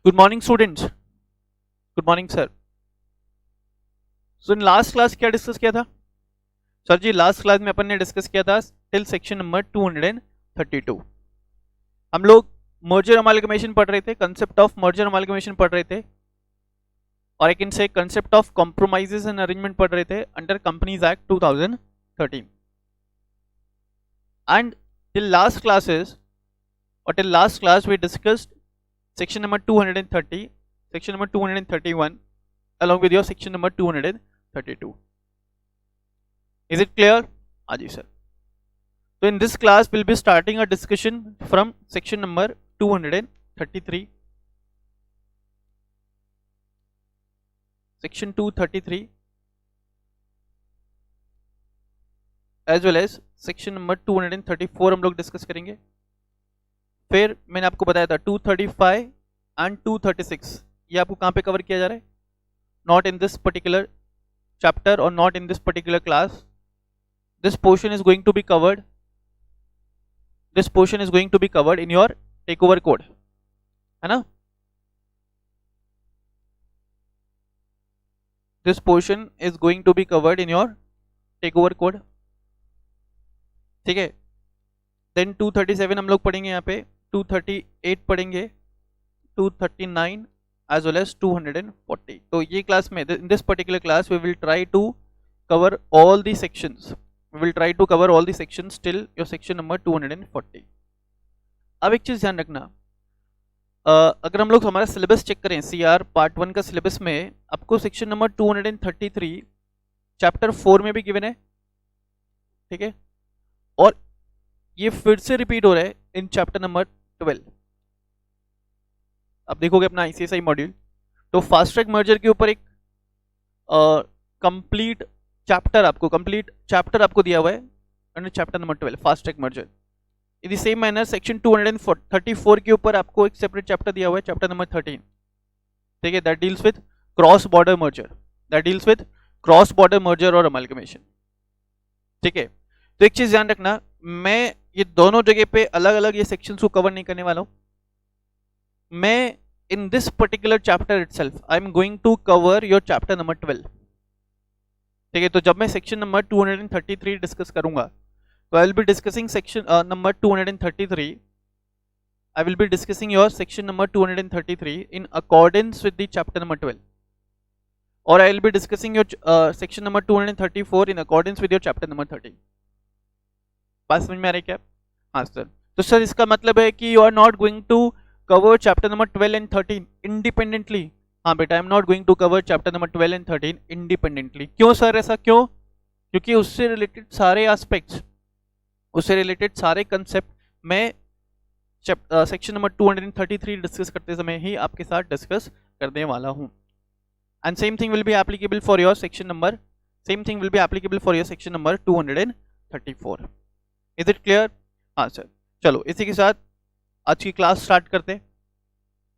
Good morning students, good morning sir. So in last class क्या discuss किया था sir जी? Last class में अपन ने डिस्कस किया था टिल सेक्शन नंबर 232। हम लोग मर्जर अमालगमेशन पढ़ रहे थे, कंसेप्ट ऑफ मर्जर अमालगमेशन पढ़ रहे थे, और I can say concept of compromises and arrangement पढ़ रहे थे under companies act 2013। And till last classes और till last class we discussed section number 230, section number 231 along with your section number 232. Is it clear? Aji sir. So in this class we'll be starting a discussion from section number 233, section 233 as well as section number 234 हम लोग discuss करेंगे। फिर मैंने आपको बताया था 235 and 236 ये आपको कहाँ पे कवर किया जा रहा है? Not in this particular chapter और not in this particular class. This portion is going to be covered, this portion is going to be covered in your takeover code, है ना? This portion is going to be covered in your takeover code, ठीक है। Then 237 हम लोग पढ़ेंगे, यहाँ पे 238 पढ़ेंगे, 239 as well as 240। तो ये क्लास में, in this particular class we will try to cover all the sections, we will try to cover all the sections till your section number 240। अब एक चीज ध्यान रखना, अगर हम लोग हमारा सिलेबस चेक करें, CR पार्ट 1 का सिलेबस में आपको सेक्शन नंबर 233 चैप्टर 4 में भी गिवन है, ठीक है, और ये फिर से रिपीट हो रहा है इन चैप्टर नंबर 12। अब देखोगे अपना ICSI मॉड्यूल, तो फास्ट ट्रैक मर्जर के ऊपर एक कंप्लीट चैप्टर आपको दिया हुआ है under chapter number 12 fast track merger. In the same manner section 234 के ऊपर आपको एक सेपरेट चैप्टर दिया हुआ है, चैप्टर नंबर 13, ठीक है, that deals with cross border merger और अमालगमेशन, ठीक है। तो एक चीज ध्यान रखना, मैं ये दोनों जगह पे अलग अलग ये सेक्शंस को कवर नहीं करने वाला हूं। मैं in this particular chapter itself I am going to cover your chapter number 12, ठीक है। तो जब मैं सेक्शन नंबर 233 डिस्कस करूंगा तो I will be discussing section number 233, I will be discussing your section number 233 in accordance with the chapter number 12, और I will be discussing your section number 234 in accordance with your chapter number 13। बात समझ में आ रही है क्या? हाँ sir. तो sir इसका मतलब है कि you are not going to cover chapter number 12 and 13 independently? हाँ बेटा, I am not going to cover chapter number 12 and 13 independently. क्यों सर, ऐसा क्यों? क्योंकि उससे रिलेटेड सारे एस्पेक्ट्स, उससे रिलेटेड सारे कंसेप्ट मैं सेक्शन नंबर 233 डिस्कस करते समय ही आपके साथ डिस्कस करने वाला हूँ। And same thing will be applicable for your section number 234। Is it clear? हाँ सर। चलो इसी के साथ आज की क्लास स्टार्ट करते हैं,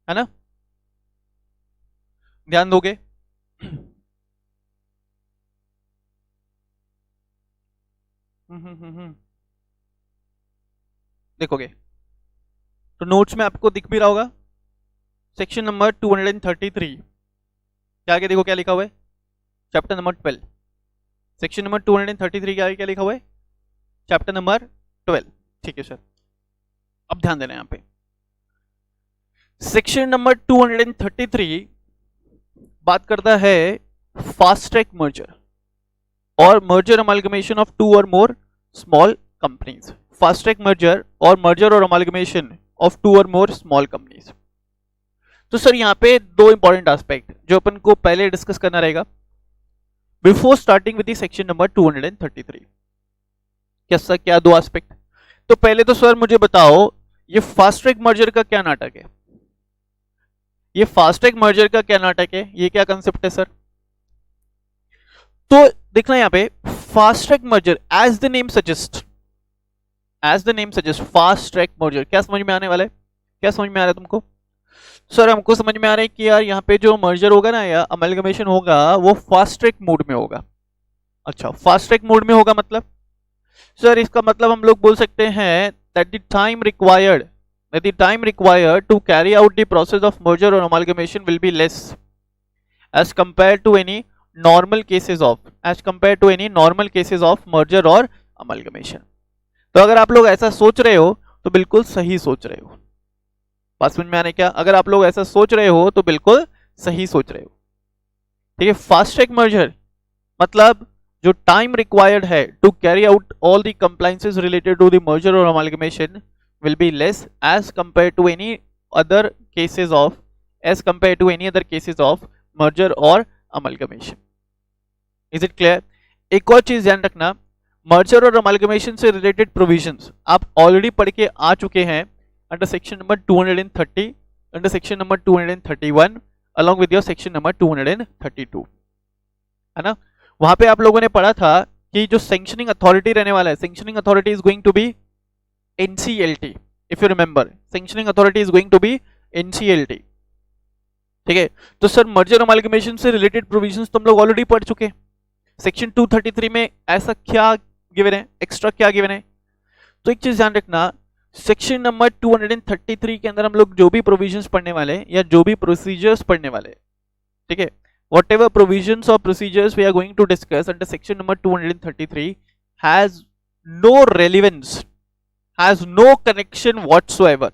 है ना? ध्यान दोगे? देखोगे तो नोट्स में आपको दिख भी रहा होगा सेक्शन नंबर 233 क्या आगे देखो क्या लिखा हुआ है, चैप्टर नंबर 12। सेक्शन नंबर 233 के आगे क्या लिखा हुआ है? चैप्टर नंबर 12, ठीक है सर। अब ध्यान देना, यहां पे सेक्शन नंबर 233 बात करता है फास्ट ट्रैक मर्जर और merger amalgamation of 2 or more small companies. Fast track merger और amalgamation of 2 or more small companies. तो सर यहां पे दो इंपॉर्टेंट एस्पेक्ट जो अपन को पहले डिस्कस करना रहेगा before starting with the section number 233। क्या दो एस्पेक्ट? तो पहले तो सर मुझे बताओ, ये फास्ट ट्रैक मर्जर का क्या नाटक है? ये फास्ट ट्रैक मर्जर का क्या नाटक है? ये क्या कंसेप्ट है सर? तो देखना यहां पे fast track merger as the name suggest, fast track merger. क्या समझ में आने वाला है? क्या समझ में आ रहा है तुमको? सर हमको समझ में आ रहा है कि यार यहाँ पे जो मर्जर होगा ना या अमलगमेशन होगा वो फास्ट ट्रैक मोड में होगा। अच्छा, फास्ट ट्रैक मोड में होगा मतलब? सर इसका मतलब हम लोग बोल सकते हैं that the time that the time required to carry out the process of merger or amalgamation will be less as compared to any normal cases of merger or amalgamation. तो अगर आप लोग ऐसा सोच रहे हो तो बिल्कुल सही सोच रहे हो. बात समझ में आने क्या? अगर आप लोग ऐसा सोच रहे हो तो बिल्कुल सही सोच रहे हो. ठीक है. फास्ट ट्रैक मर्जर मतलब जो टाइम रिक्वायर्ड है to carry out all the compliances related to the merger और amalgamation will be less as compare to any other cases of merger और अमालगमेशन. Is it clear? एक और चीज ध्यान रखना, मर्जर और अमालगमेशन से रिलेटेड प्रोविजंस आप ऑलरेडी पढ़ के आ चुके हैं under section number 230, under section number 231 along with your section number 232, है ना. वहां पे आप लोगों ने पढ़ा था कि जो सैंक्शनिंग अथॉरिटी रहने वाला है, sanctioning authority is going to be NCLT. If you remember, sanctioning authority is going to be NCLT. ठीक है. तो सर मर्जर अमालगमेशन से रिलेटेड प्रोविजंस तो हम लोग ऑलरेडी पढ़ चुके हैं. सेक्शन 233 में ऐसा क्या गिवन है, एक्स्ट्रा क्या गिवन है? तो एक चीज ध्यान रखना, सेक्शन नंबर 233 के अंदर हम लोग जो भी प्रोविजंस पढ़ने वाले हैं या जो भी प्रोसीजर्स पढ़ने वाले हैं, ठीक है, whatever provisions or procedures we are going to discuss under section number 233 has no relevance, has no connection whatsoever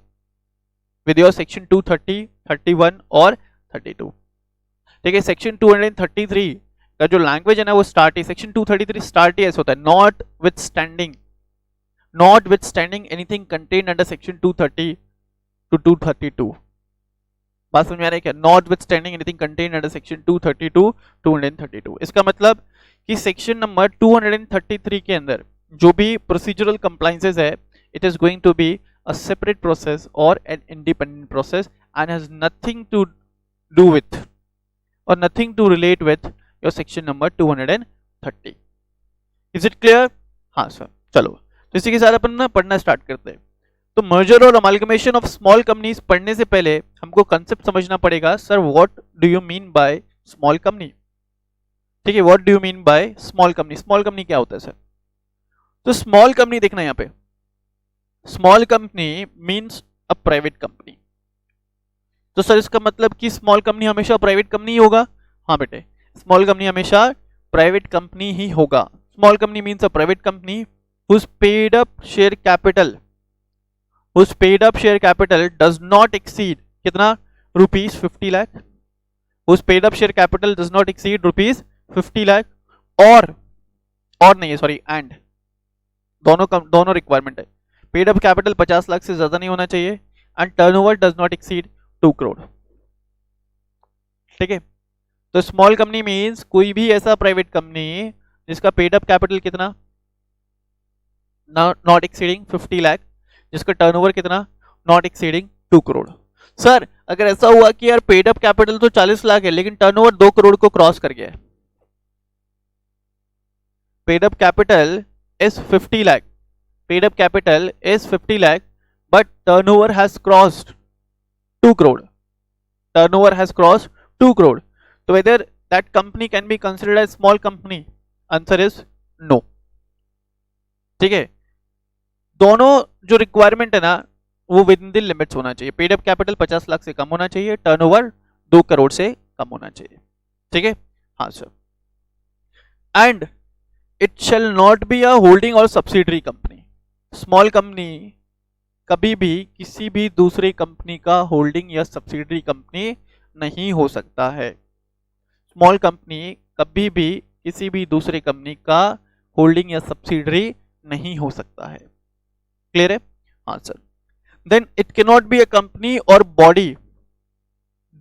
with your section 230, 31 और 32. ठीक है. सेक्शन 233 का जो लैंग्वेज है ना वो स्टार्ट है, सेक्शन 233 स्टार्ट ही ऐसा होता है, not with standing anything contained under section 230 to 232. बात समझ में आ रहा है क्या? Not with standing anything contained under section 232 232. इसका मतलब कि सेक्शन नंबर 233 के अंदर जो भी प्रोसीजरल कंप्लायंसेस है, it is going to be a separate process और an independent process and has nothing to do with और nothing to relate with your section number 230. Is it clear? हाँ sir. चलो, तो इसी के साथ अपन ना पढ़ना स्टार्ट करते हैं. तो मर्जर और अमालगमेशन ऑफ स्मॉल कंपनीज पढ़ने से पहले हमको कंसेप्ट समझना पड़ेगा. Sir what do you mean by small company? ठीक है, what do you mean by small company? Small company क्या होता है सर? तो स्मॉल कंपनी देखना यहाँ पे, small company means a private company. तो सर इसका मतलब कि स्मॉल कंपनी हमेशा प्राइवेट कंपनी ही होगा? हाँ बेटे, स्मॉल कंपनी हमेशा प्राइवेट कंपनी ही होगा. Small company means a private company whose paid up share capital does not exceed कितना? Rupees 50 lakh. whose paid up share capital does not exceed rupees 50 lakh और नहीं है, सॉरी, एंड दोनों रिक्वायरमेंट है. Paid up capital 50 lakh से ज्यादा नहीं होना चाहिए and turnover does not exceed 2 crore. ठीक है. तो स्मॉल कंपनी मींस कोई भी ऐसा प्राइवेट कंपनी जिसका पेड अप कैपिटल कितना? नॉट एक्सीडिंग 50 लाख, जिसका टर्नओवर कितना? Not exceeding 2 crore. सर अगर ऐसा हुआ कि यार पेड अप कैपिटल तो 40 लाख है लेकिन टर्नओवर 2 करोड़ को क्रॉस कर गया है, paid up capital is 50 lakh, paid up capital is 50 lakh but turnover has crossed 2 crore, turnover has crossed 2 crore. तो whether that company can be considered as small company? Answer is no. ठीक है. दोनों जो रिक्वायरमेंट है ना वो विद इन द लिमिट्स होना चाहिए. पेड अप कैपिटल 50 लाख से कम होना चाहिए, टर्नओवर 2 करोड़ से कम होना चाहिए. ठीक है. हाँ sir. And it shall not be a holding और सब्सिडरी कंपनी. स्मॉल कंपनी कभी भी किसी भी दूसरी कंपनी का होल्डिंग या सब्सिडरी कंपनी नहीं हो सकता है. स्मॉल कंपनी कभी भी किसी भी दूसरी कंपनी का होल्डिंग या सब्सिडरी नहीं हो सकता है. क्लियर है? हाँ sir. Then it can not be a company or body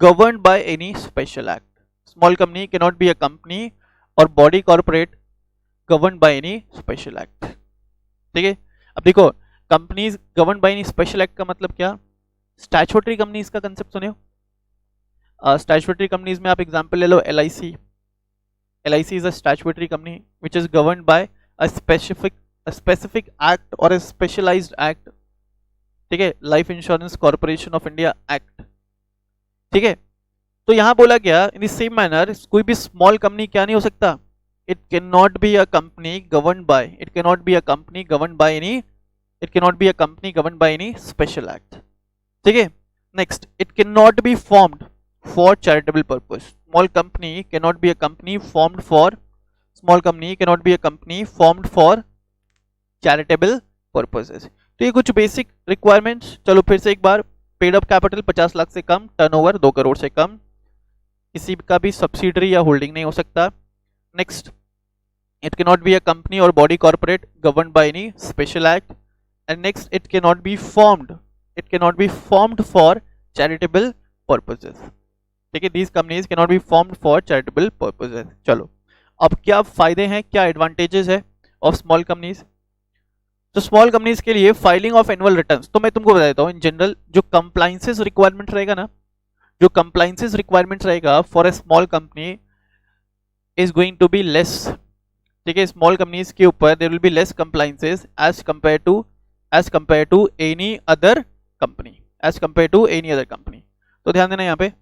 governed by any special act. Small company can not be a company or body corporate governed by any special act. ठीक है. अब देखो, companies governed by any special act का मतलब क्या? Statutory companies का concept सुने हो? स्टैट्यूटरी कंपनीज में आप एग्जांपल ले लो LIC. LIC is a statutory company which is governed bye a specific act और a specialized act. ठीक है. Life insurance corporation of India act. ठीक है. तो यहां बोला गया इन द सेम मैनर कोई भी स्मॉल कंपनी क्या नहीं हो सकता? It can not be a company governed bye, it can not be a company governed by any, it can not be a company governed by any special act. ठीक है। Next, it can not be formed for charitable purpose. Small company can not be a company formed for small company can not be a company formed for charitable purposes. तो ये कुछ basic requirements. चलो फिर से एक बार, paid up capital 50 lakh से कम, turnover 2 crore से कम, किसी का भी सब्सिडरी या होल्डिंग नहीं हो सकता। Next, it cannot be a company or body corporate governed by any special act. And next, it cannot be formed for charitable purposes. ठीक है, these companies cannot be formed for charitable purposes. चलो, अब क्या फायदे हैं, क्या advantages है of small companies. तो स्मॉल कंपनीज के लिए फाइलिंग ऑफ एनुअल रिटर्न्स, तो मैं तुमको बता देता हूँ इन जनरल जो कंप्लाइंसेस रिक्वायरमेंट रहेगा ना, जो कंप्लाइंसेस रिक्वायरमेंट रहेगा for a small company is going to be less. ठीक है, स्मॉल कंपनीज के ऊपर there will be less compliances as compare to any other company, तो ध्यान देना यहाँ पे,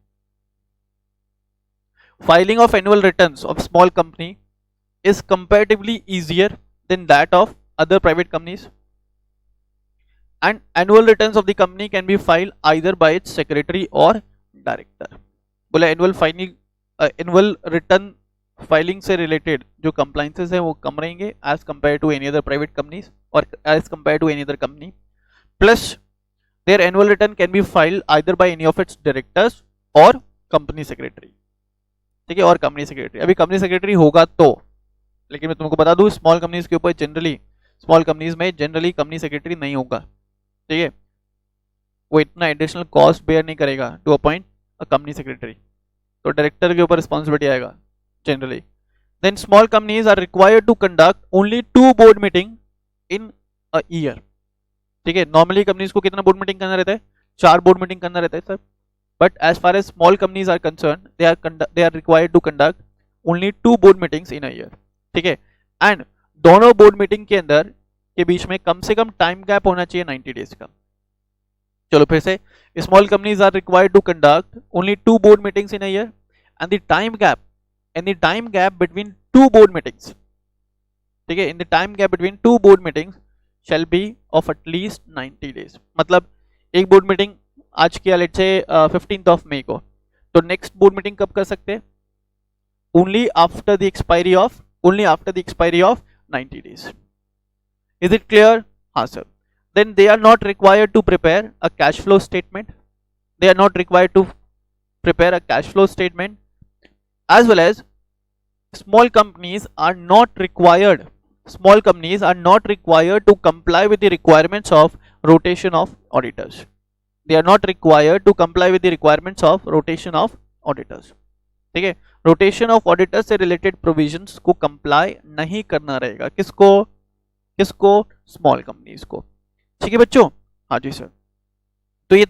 filing of annual returns of small company is comparatively easier than that of other private companies, and annual returns of the company can be filed either by its secretary or director. बोला annual return filing से related जो compliances है वो कम रहेंगे as compare to any other private companies और as compare to any other company, plus their annual return can be filed either by any of its directors or company secretary. ठीक है, और company secretary, अभी company secretary होगा तो, लेकिन मैं तुमको बता दूं स्मॉल कंपनीज के ऊपर स्मॉल कंपनीज में जनरली कंपनी सेक्रेटरी नहीं होगा। ठीक है, वो इतना एडिशनल कॉस्ट बेयर नहीं करेगा to appoint a company secretary, तो डायरेक्टर के ऊपर रिस्पॉन्सिबिलिटी आएगा generally. Then small companies are required to conduct only 2 board meeting in a year. ठीक है, नॉर्मली कंपनीज को कितना बोर्ड मीटिंग करना रहता है, 4 बोर्ड मीटिंग करना रहता है sir, but as far as small companies are concern they are required to conduct only 2 board meetings in a year. ठीक है, एंड दोनों बोर्ड मीटिंग के अंदर के बीच में कम से कम टाइम गैप होना चाहिए 90 डेज का। चलो फिर से, small companies are required to conduct only 2 board meetings in a year and the time gap between 2 board meetings, ठीक है, in the time gap between 2 board meetings shall be of at least 90 days। मतलब एक board meeting आज किया let's say 15th of May को, तो next board meeting कब कर सकते हैं, only after the expiry of 90 days। is it clear? हाँ sir. then they are not required to prepare a cash flow statement, as well as small companies are not required to comply with the requirements of rotation of auditors। they are not required to comply with the requirements of rotation of auditors। ठीक है, rotation of auditors से related provisions को comply नहीं करना रहेगा, किसको small companies को। ठीक है बच्चों, हाँ जी सर। तो ये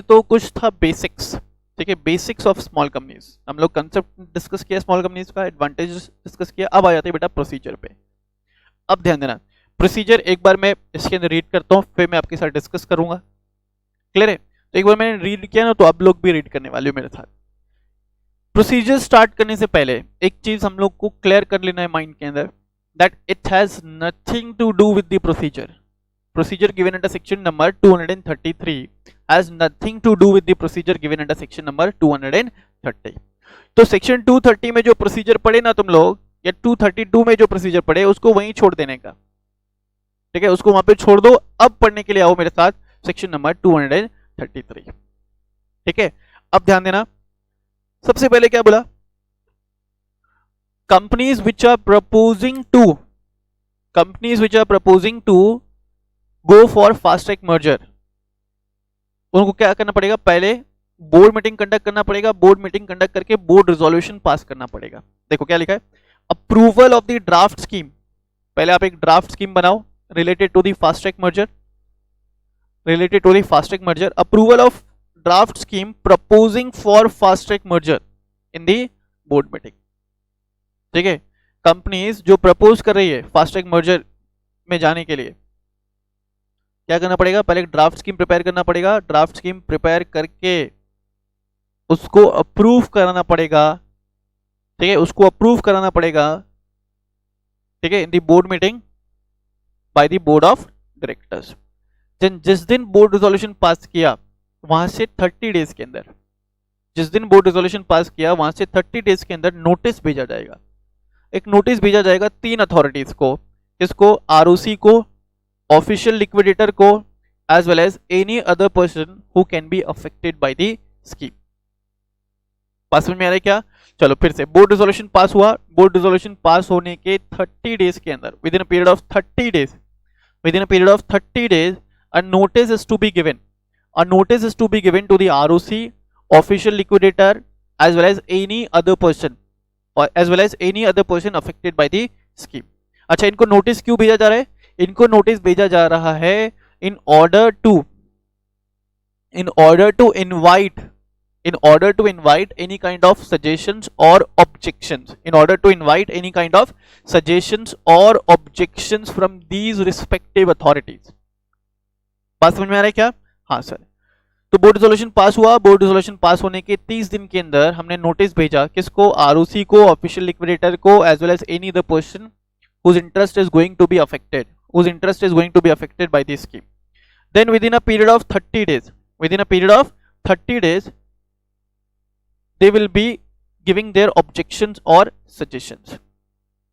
तो कुछ था बेसिक्स। ठीक है, बेसिक्स ऑफ स्मॉल कंपनीज, हम लोग कंसेप्ट डिस्कस किया स्मॉल कंपनीज का, एडवांटेजेस डिस्कस किया। अब आ जाते हैं बेटा प्रोसीजर पे। अब ध्यान देना, प्रोसीजर एक बार मैं इसके अंदर रीड करता हूँ, फिर मैं आपके साथ डिस्कस करूंगा। क्लियर है? तो एक बार मैंने रीड किया ना, तो आप लोग भी रीड करने वाले हो मेरे साथ। प्रोसीजर स्टार्ट करने से पहले एक चीज हम लोग को क्लियर कर लेना है माइंड के अंदर, that it has nothing to do with the procedure. Procedure given under section number 233 has nothing to do with the procedure given under section number 230। तो सेक्शन 230 में जो प्रोसीजर पढ़े ना तुम लोग, या 232 में जो प्रोसीजर पढ़े, उसको वहीं छोड़ देने का। ठीक है, उसको वहां पे छोड़ दो। अब पढ़ने के लिए आओ मेरे साथ सेक्शन नंबर 233। ठीक है, अब ध्यान देना, सबसे पहले क्या बोला, companies which are proposing to go for fast track merger, उनको क्या करना पड़ेगा, पहले बोर्ड मीटिंग कंडक्ट करना पड़ेगा। बोर्ड मीटिंग कंडक्ट करके बोर्ड रिजोल्यूशन पास करना पड़ेगा। देखो क्या लिखा है, approval of the draft scheme. पहले आप एक ड्राफ्ट स्कीम बनाओ related to the fast track merger, approval of draft scheme proposing for fast track merger in the board meeting. ठीक है, कंपनीज जो प्रपोज कर रही है फास्ट ट्रैक मर्जर में जाने के लिए क्या करना पड़ेगा, पहले एक ड्राफ्ट स्कीम प्रिपेयर करना पड़ेगा। ड्राफ्ट स्कीम प्रिपेयर करके उसको अप्रूव कराना पड़ेगा। ठीक है, उसको अप्रूव कराना पड़ेगा, ठीक है, in the board meeting by the board of directors. जिस दिन बोर्ड रिजोल्यूशन पास किया वहां से 30 डेज के अंदर, जिस दिन बोर्ड रेजोल्यूशन पास किया वहां से 30 डेज के अंदर नोटिस भेजा जाएगा। एक नोटिस भेजा जाएगा 3 अथॉरिटीज को, किसको? आरओसी को, ऑफिशियल लिक्विडेटर को, as well as any other person who can be affected by the scheme. पास में आ रहा है क्या? चलो फिर से, बोर्ड रेजोल्यूशन पास हुआ, बोर्ड रेजोल्यूशन पास होने के 30 डेज के अंदर, with in a period of 30 days, with in a period of 30 days a notice is to be given, a notice is to be given to the ROC, official liquidator, as well as any other person, or as well as any other person affected by the scheme। अच्छा, इनको notice क्यों भेजा जा रहा है? इनको notice भेजा जा रहा है in order to invite, in order to invite any kind of suggestions or objections, in order to invite any kind of suggestions or objections from these respective authorities। बात समझ में आ रहा है क्या? हाँ सर। तो बोर्ड रेजोल्यूशन पास हुआ, बोर्ड रेजोल्यूशन पास होने के 30 दिन के अंदर हमने नोटिस भेजा, किसको? आरओसी को, ऑफिशियल लिक्विडेटर को, as well as any other person whose interest is going to be affected, whose interest is going to be affected by this scheme। Then within a period of 30 days, within a period of 30 days they will be giving their objections or suggestions।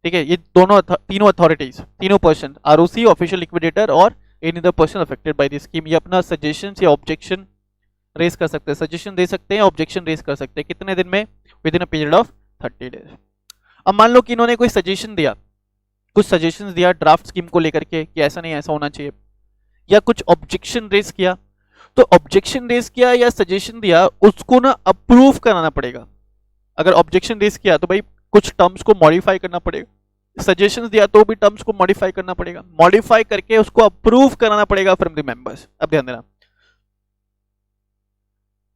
ठीक है, ये दोनों तीनों authorities, तीनों person, ROC, official liquidator और any other person affected by this scheme, ये अपना suggestions या ऑब्जेक्शन रेज कर सकते हैं, सजेशन दे सकते हैं, ऑब्जेक्शन रेज कर सकते हैं। कितने दिन में? Within a period of 30 days. अब मान लो कि इन्होंने कोई सजेशन दिया, कुछ सजेशंस दिया ड्राफ्ट स्कीम को लेकर के कि ऐसा नहीं ऐसा होना चाहिए, या कुछ ऑब्जेक्शन रेज किया, तो ऑब्जेक्शन रेज किया या सजेशन दिया, उसको ना अप्रूव कराना पड़ेगा। अगर ऑब्जेक्शन रेज किया तो भाई कुछ टर्म्स को मॉडिफाई करना पड़ेगा, सजेशंस दिया तो भी टर्म्स को मॉडिफाई करना पड़ेगा, मॉडिफाई करके उसको अप्रूव कराना पड़ेगा फ्रॉम द मेंबर्स। अब ध्यान देना,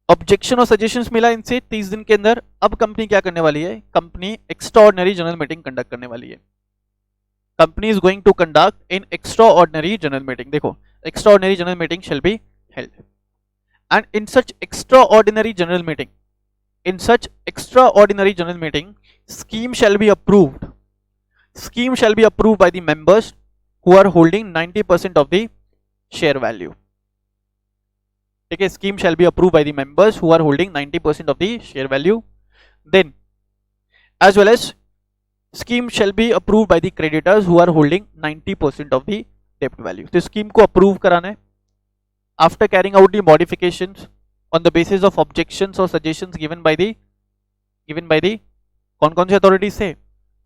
ऑब्जेक्शन और सजेशंस मिला इनसे 30 दिन के अंदर। अब कंपनी क्या करने वाली है? Company extraordinary general meeting conduct करने वाली है। Company is going to conduct in extraordinary general meeting. देखो, extraordinary general meeting shall be held, and in such extraordinary general meeting, in such extraordinary general meeting, scheme shall be approved, scheme shall be approved by the members who are holding 90% of the share value। ठीक है, scheme shall be approved by the members who are holding 90% of the share value। then as well as scheme shall be approved by the creditors who are holding 90% of the debt value। तो scheme को approve कराना है after carrying out the modifications on the basis of objections or suggestions given by the कौन-कौन से authorities थे?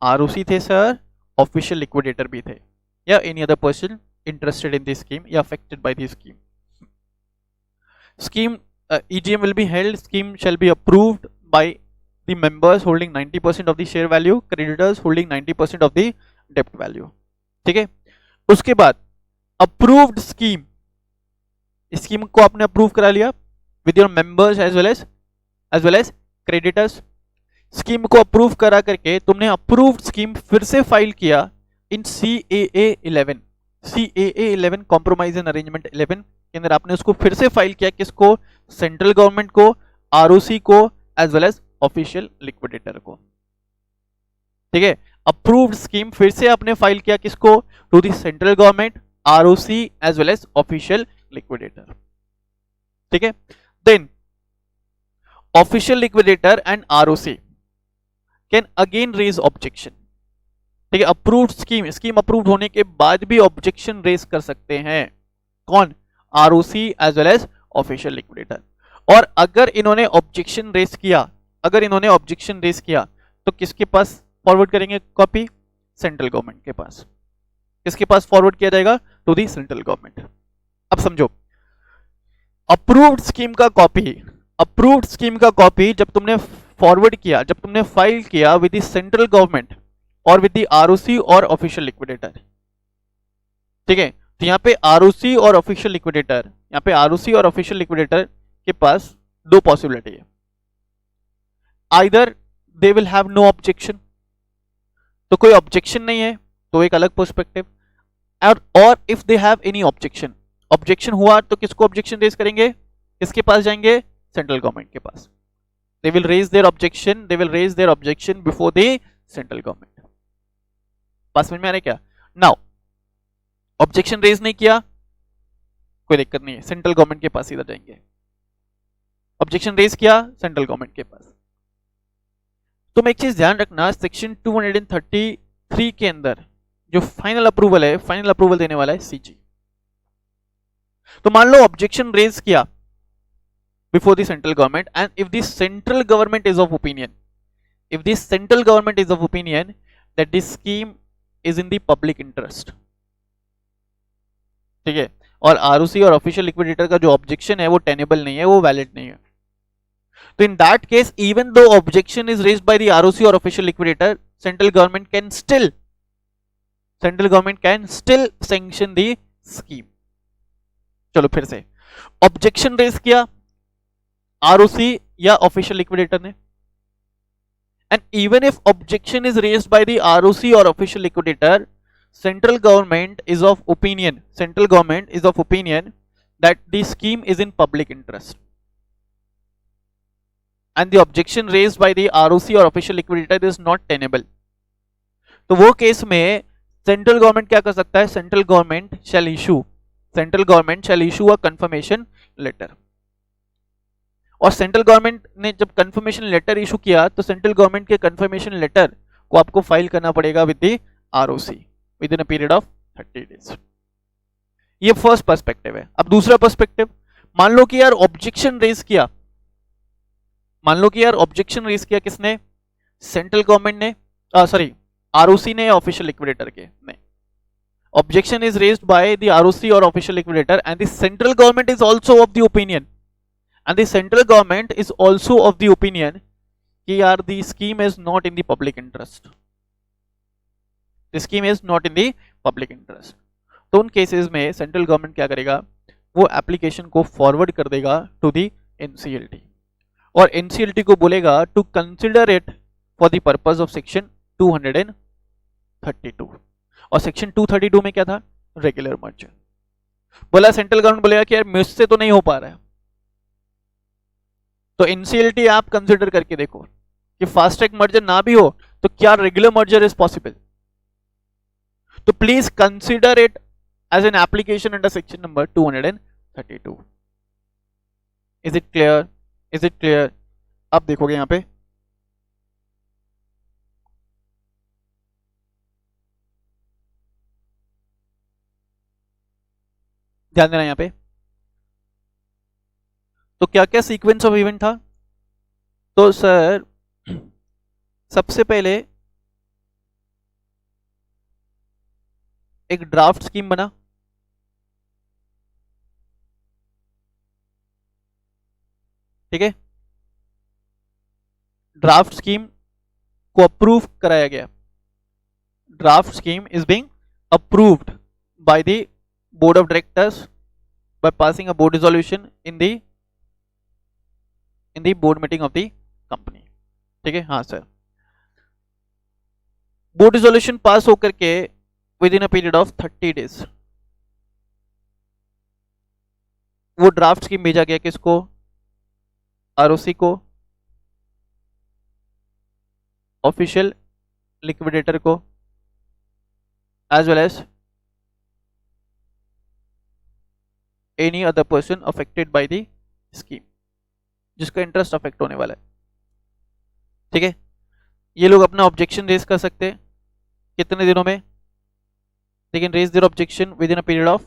ROC थे sir, official liquidator भी थे, या any other person interested in this scheme या affected by this scheme. Scheme EGM will be held, scheme shall be approved by the members holding 90% of the share value, creditors holding 90% of the debt value। ठीक है, उसके बाद approved scheme, scheme को आपने approve करा लिया with your members as well as creditors। Scheme को approve करा करके तुमने अप्रूव्ड स्कीम फिर से फाइल किया इन CAA 11, CAA 11 compromise and arrangement 11 के अंदर आपने उसको फिर से फाइल किया, किसको? सेंट्रल गवर्नमेंट को, आरओसी को, as well as official liquidator को। ठीक है, अप्रूव्ड स्कीम फिर से आपने फाइल किया, किसको? To the central government, ROC as well as official liquidator. ठीक है, then official liquidator and ROC can again raise objection। ठीक है, अप्रूव्ड स्कीम अप्रूव्ड होने के बाद भी ऑब्जेक्शन रेज कर सकते हैं, कौन? ROC as well as official liquidator. और अगर इन्होंने ऑब्जेक्शन रेज किया तो किसके पास फॉरवर्ड करेंगे कॉपी? सेंट्रल गवर्नमेंट के पास। किसके पास फॉरवर्ड किया जाएगा? To the central government. अब समझो, अप्रूव्ड स्कीम का कॉपी जब तुमने फॉरवर्ड किया, जब तुमने फाइल किया विद द सेंट्रल गवर्नमेंट और विद द आरओसी और ऑफिशियल लिक्विडेटर। ठीक है, तो यहाँ पे आरओसी और ऑफिशियल लिक्विडेटर के पास दो पॉसिबिलिटी है, either they will have no objection, तो कोई ऑब्जेक्शन नहीं है तो एक अलग पर्सपेक्टिव, और if they have any objection हुआ तो किसको ऑब्जेक्शन रेज करेंगे? किसके पास जाएंगे? सेंट्रल गवर्नमेंट के पास। They will raise their objection before the central government. पास समझ में आ रहा है क्या? नाउ ऑब्जेक्शन रेज नहीं किया, कोई दिक्कत नहीं है, सेंट्रल गवर्नमेंट के पास सीधा जाएंगे। ऑब्जेक्शन रेज किया सेंट्रल गवर्नमेंट के पास। तुम एक चीज ध्यान रखना, सेक्शन 233 के अंदर जो फाइनल अप्रूवल है, फाइनल अप्रूवल देने वाला है सीजी। तो मान लो ऑब्जेक्शन रेज किया before the central government, and if the central government is of opinion, if the central government is of opinion that this scheme is in the public interest, ठीक है, और ROC और official liquidator का जो objection है वो tenable नहीं है, वो वैलिड नहीं है, तो in that case even though objection is raised by the ROC और official liquidator, central government can still sanction the scheme. चलो फिर से, ऑब्जेक्शन रेज किया आरओसी या ऑफिशियल लिक्विडेटर ने, and even if objection is raised by the ROC or official liquidator, central government is of opinion that the scheme is in public interest, and the objection raised by the ROC or official liquidator is not tenable, तो वो case में central government क्या कर सकता है, central government shall issue a confirmation letter. और central government ने जब कंफर्मेशन लेटर इशू किया तो सेंट्रल गवर्नमेंट के कंफर्मेशन लेटर को आपको फाइल करना पड़ेगा with the ROC within a period of 30 days. ये फर्स्ट पर्सपेक्टिव है। अब दूसरा पर्सपेक्टिव, मान लो कि यार ऑब्जेक्शन रेज किया, किसने, सेंट्रल गवर्नमेंट ने, सॉरी आरओसी ने या ऑफिशियल लिक्विडेटर के नहीं। Objection is raised by the ROC और official liquidator and the central government is also of the opinion, and the central government is also of the opinion कि यार the scheme is not in the public interest, तो उन cases में central government क्या करेगा, वो application को forward कर देगा टू दी एनसीएलटी, और एनसीएलटी को बोलेगा to consider it for the purpose of section 232, और सेक्शन 232 में क्या था, रेगुलर मर्जर। बोला सेंट्रल गवर्नमेंट बोलेगा कि यार मुझसे तो नहीं हो पा रहा है, तो एनसीएलटी आप कंसिडर करके देखो कि फास्ट ट्रैक मर्जर ना भी हो तो क्या रेगुलर मर्जर इज पॉसिबल, तो please consider it as an application under section number 232। Is it clear? अब देखोगे यहां पे ध्यान देना, यहां पे तो क्या क्या सीक्वेंस ऑफ इवेंट था, तो सर सबसे पहले एक ड्राफ्ट स्कीम बना, ठीक है, ड्राफ्ट स्कीम को अप्रूव कराया गया, draft scheme is being approved by the board of directors by passing a board resolution in the board meeting of the company, ठीक है, हाँ सर, बोर्ड रिजोल्यूशन पास होकर के within a period of 30 days वो draft scheme भेजा गया किसको, ROC को, ऑफिशियल लिक्विडेटर को, as well as any other person affected by the scheme, जिसका इंटरेस्ट अफेक्ट होने वाला है, ठीक है। ये लोग अपना ऑब्जेक्शन रेज कर सकते हैं कितने दिनों में, they can raise their objection within a period of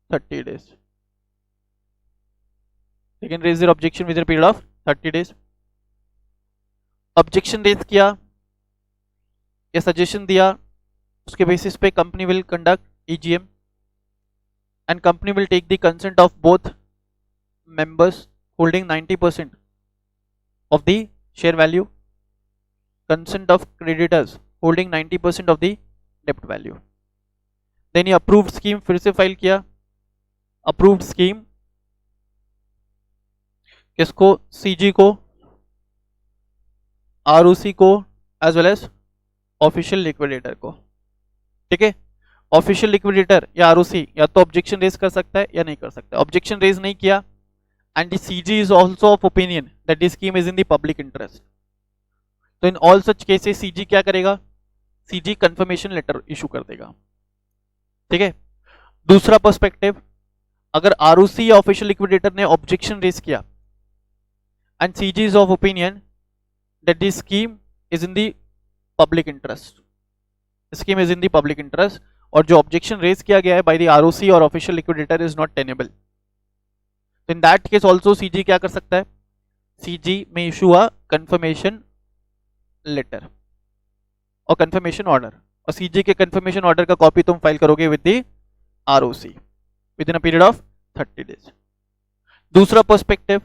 30 days, they can raise their objection within a period of 30 days। Objection raise किया या सजेशन दिया, उसके बेसिस पे company will conduct EGM and company will take the consent of both members holding 90% of the share value, consent of creditors holding 90% of the debt value, then ये approved scheme फिर से file किया, approved scheme किसको, CG को, ROC को, as well as official liquidator को, ठीक है। ऑफिशियल लिक्विडेटर या आरओसी या तो ऑब्जेक्शन रेज कर सकता है या नहीं कर सकता, ऑब्जेक्शन रेज नहीं किया and the CG is also of opinion that the scheme is in the public interest, तो in all such cases CG क्या करेगा, सीजी कंफर्मेशन लेटर इशू कर देगा, ठीक है। दूसरा पर्सपेक्टिव, अगर आरओसी या ऑफिशियल लिक्विडेटर ने ऑब्जेक्शन रेज किया and CG is of opinion that the scheme is in the public interest. Scheme is in the public interest और जो objection raise किया गया है by the ROC और official liquidator is not tenable. तो in that case also CG क्या कर सकता है? CG may issue a confirmation letter और confirmation order, और CG के confirmation order का कॉपी तुम फाइल करोगे with the ROC within a period of 30 days. दूसरा पर्सपेक्टिव,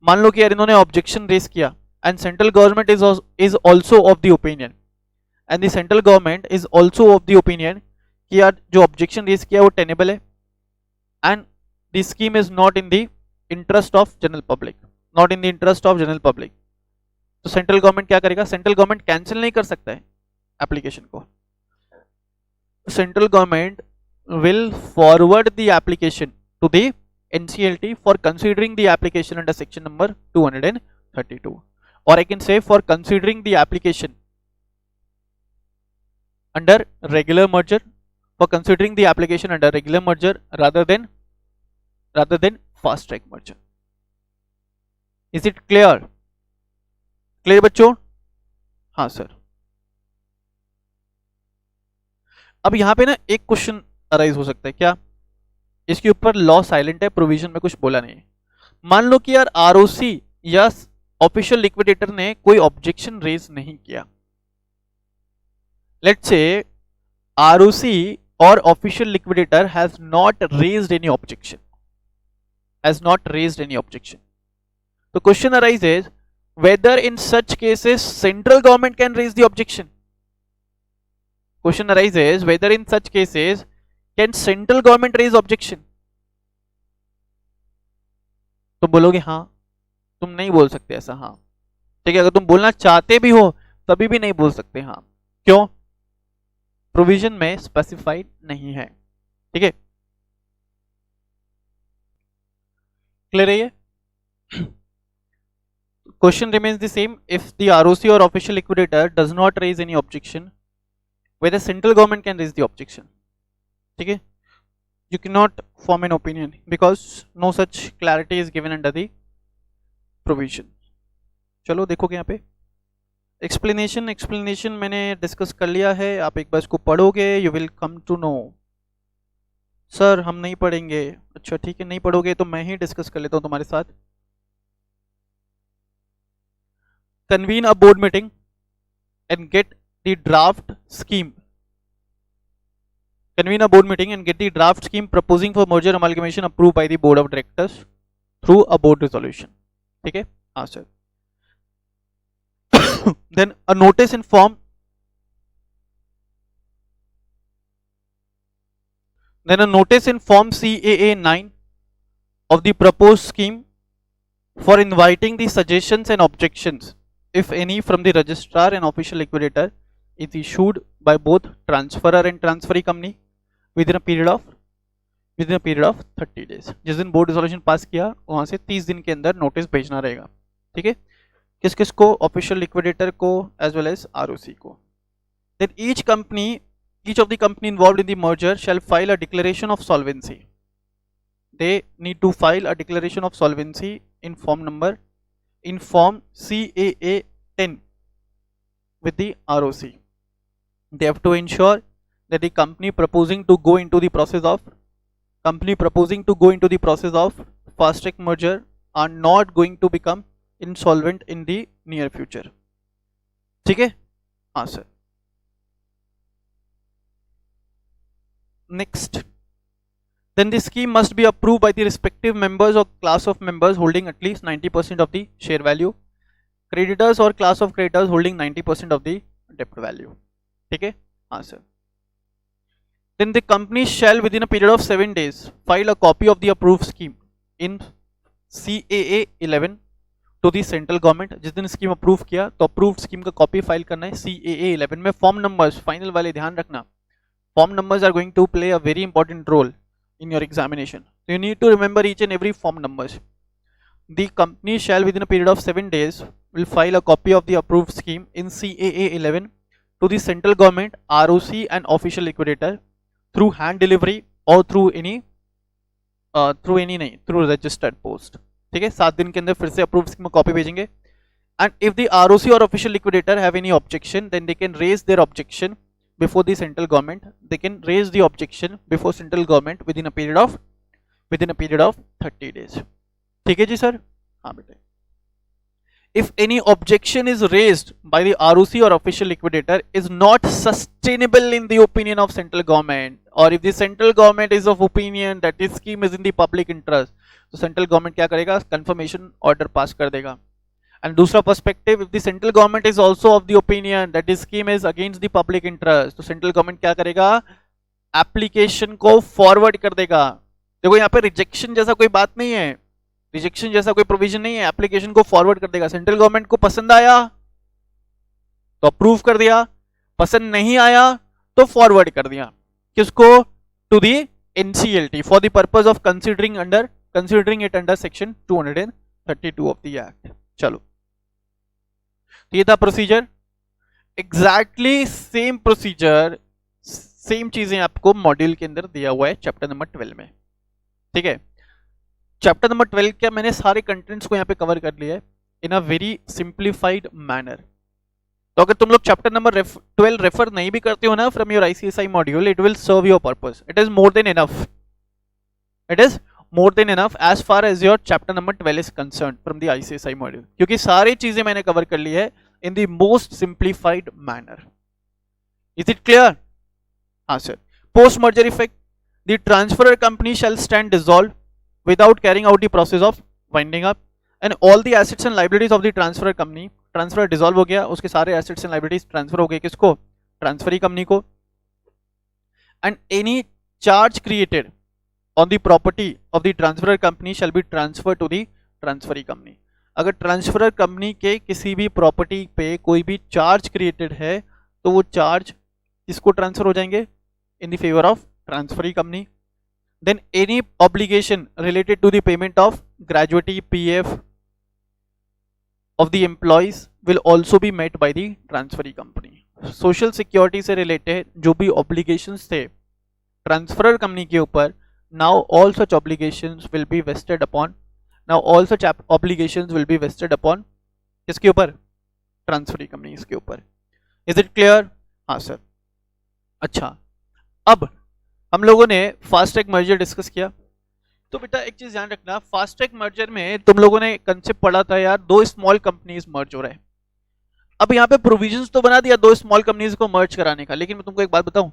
मान लो कि यार इन्होंने ऑब्जेक्शन रेस किया and central government is also of the opinion and the central government is also of the opinion कि यार जो ऑब्जेक्शन रेस किया वो टेनेबल है and the scheme is not in the interest of general public, not in the interest of general public. तो central government क्या करेगा? Central government cancel नहीं कर सकता है एप्लीकेशन को. Central government will forward the application to the NCLT for considering the application under section number 232, or I can say for considering the application under regular merger, for considering the application under regular merger rather than fast track merger. Is it clear? Clear बच्चों? हाँ sir. अब यहाँ पे ना एक question arise हो सकता है. क्या? इसके ऊपर लॉ साइलेंट है, प्रोविजन में कुछ बोला नहीं है. मान लो कि यार आरओसी या ऑफिशियल लिक्विडेटर ने कोई ऑब्जेक्शन रेज नहीं किया. लेट्स से आरओसी और official liquidator has not raised any objection, has not raised any objection. तो question arises whether in such cases central government can raise the objection. Question arises whether in such cases can central government raise objection. तुम बोलोगे हाँ, तुम नहीं बोल सकते ऐसा. हाँ ठीक है, अगर तुम बोलना चाहते भी हो तभी भी नहीं बोल सकते. हाँ क्यों? प्रोविजन में स्पेसिफाइड नहीं है. ठीक है, क्लियर है ये? Question remains the same. If the ROC or official liquidator does not raise any objection, whether central government can raise the objection. ठीक है, you cannot form an opinion because no such clarity is given under the provision. चलो देखोगे यहाँ पे explanation मैंने discuss कर लिया है. आप एक बार इसको पढ़ोगे, you will come to know. Sir हम नहीं पढ़ेंगे. अच्छा ठीक है, नहीं पढ़ोगे तो मैं ही डिस्कस कर लेता हूँ तुम्हारे साथ. Convene a board meeting and get the draft scheme. Convene a board meeting and get the draft scheme proposing for merger amalgamation approved by the board of directors through a board resolution. ठीक है, हाँ sir. Then a notice in form. Then a notice in form CAA 9 of the proposed scheme for inviting the suggestions and objections, if any, from the registrar and official liquidator is issued by both transferor and transferee company within a period of 30 days. जिस दिन board resolution पास किया वहां से 30 दिन के अंदर notice भेजना रहेगा. ठीक है, किस किस को? ऑफिशियल लिक्विडेटर को एज वेल एज आरओसी को. Then each of the company involved in the merger shall file a declaration of solvency. They need to file a declaration of solvency in form CAA 10 with the ROC. They have to ensure that the company proposing to go into the process of fast track merger are not going to become insolvent in the near future. ठीक है, हाँ sir. Next, then the scheme must be approved by the respective members or class of members holding at least 90% of the share value, creditors or class of creditors holding 90% of the debt value. ठीक है, हाँ sir. Then the company shall within a period of 7 days file a copy of the approved scheme in CAA 11 to the central government. जिस दिन scheme approve किया तो approved scheme का copy file करना है CAA 11 में. फॉर्म नंबर्स फाइनल वाले ध्यान रखना, form numbers are going to play a very important role in your examination. So you need to remember each and every form numbers. The company shall within a period of 7 days will file a copy of the approved scheme in CAA 11 to the central government, ROC and official liquidator through hand delivery or through registered post. ठीक है, 7 दिन के अंदर फिर से approve scheme copy भेजेंगे। And if the ROC और official liquidator have any objection then they can raise their objection before the central government, they can raise the objection before central government within a period of 30 days. ठीक है जी sir, हाँ बेटे। If any objection is raised by the ROC or official liquidator is not sustainable in the opinion of central government, or if the central government is of opinion that this scheme is in the public interest, तो central government क्या करेगा, confirmation order pass कर देगा। And दूसरा perspective, if the central government is also of the opinion that this scheme is against the public interest, तो central government क्या करेगा, application को forward कर देगा। देखो यहाँ पे rejection जैसा कोई बात नहीं है, रिजेक्शन जैसा कोई प्रोविजन नहीं है, एप्लीकेशन को फॉरवर्ड कर देगा। सेंट्रल गवर्नमेंट को पसंद आया तो अप्रूव कर दिया, पसंद नहीं आया तो फॉरवर्ड कर दिया। किसको, to the NCLT for the purpose of considering it under section 232 of the act. चलो, तो ये था procedure, exactly same procedure, same चीजें आपको मॉड्यूल के अंदर दिया हुआ है चैप्टर नंबर 12 में। ठीक है, चैप्टर नंबर 12 क्या मैंने सारे कंटेंट्स को यहाँ पे कवर कर लिया है इन अ वेरी सिंप्लीफाइड मैनर। तो अगर तुम लोग चैप्टर नंबर 12 रेफर नहीं भी करते हो ना from your ICSI module, it will serve your purpose, it is more than enough, it is more than enough as far as your chapter number 12 is concern from the ICSI module, क्योंकि सारी चीजें मैंने cover कर ली है in the most simplified manner. Is it clear? हाँ sir. Post merger effect, the transferor company shall stand dissolve without carrying out the process of winding up, and all the assets and liabilities of the transferor company, transfer dissolve हो गया, उसके सारे assets and liabilities transfer हो गए किसको, transferee company को, and any charge created on the property of the transferor company shall be transferred to the transferee company। अगर transferor company के किसी भी property पे कोई भी charge created है तो वो charge किसको transfer हो जाएंगे, in the favor of transferee company। Then any obligation related to the payment of gratuity, PF of the employees will also be met by the transferee company। Social security से related जो भी obligations थे transferor company के ऊपर, now all such obligations will be vested upon किसके ऊपर, transferee company के ऊपर। Is it clear? हाँ सर। अच्छा, अब हम लोगों ने फास्ट ट्रैक मर्जर डिस्कस किया। तो बेटा एक चीज ध्यान रखना, फास्ट ट्रैक मर्जर में तुम लोगों ने कंसेप्ट पढ़ा था यार, दो स्मॉल कंपनीज मर्ज हो रहे हैं। अब यहाँ पे प्रोविजंस तो बना दिया दो स्मॉल कंपनीज को मर्ज कराने का, लेकिन मैं तुमको एक बात बताऊं,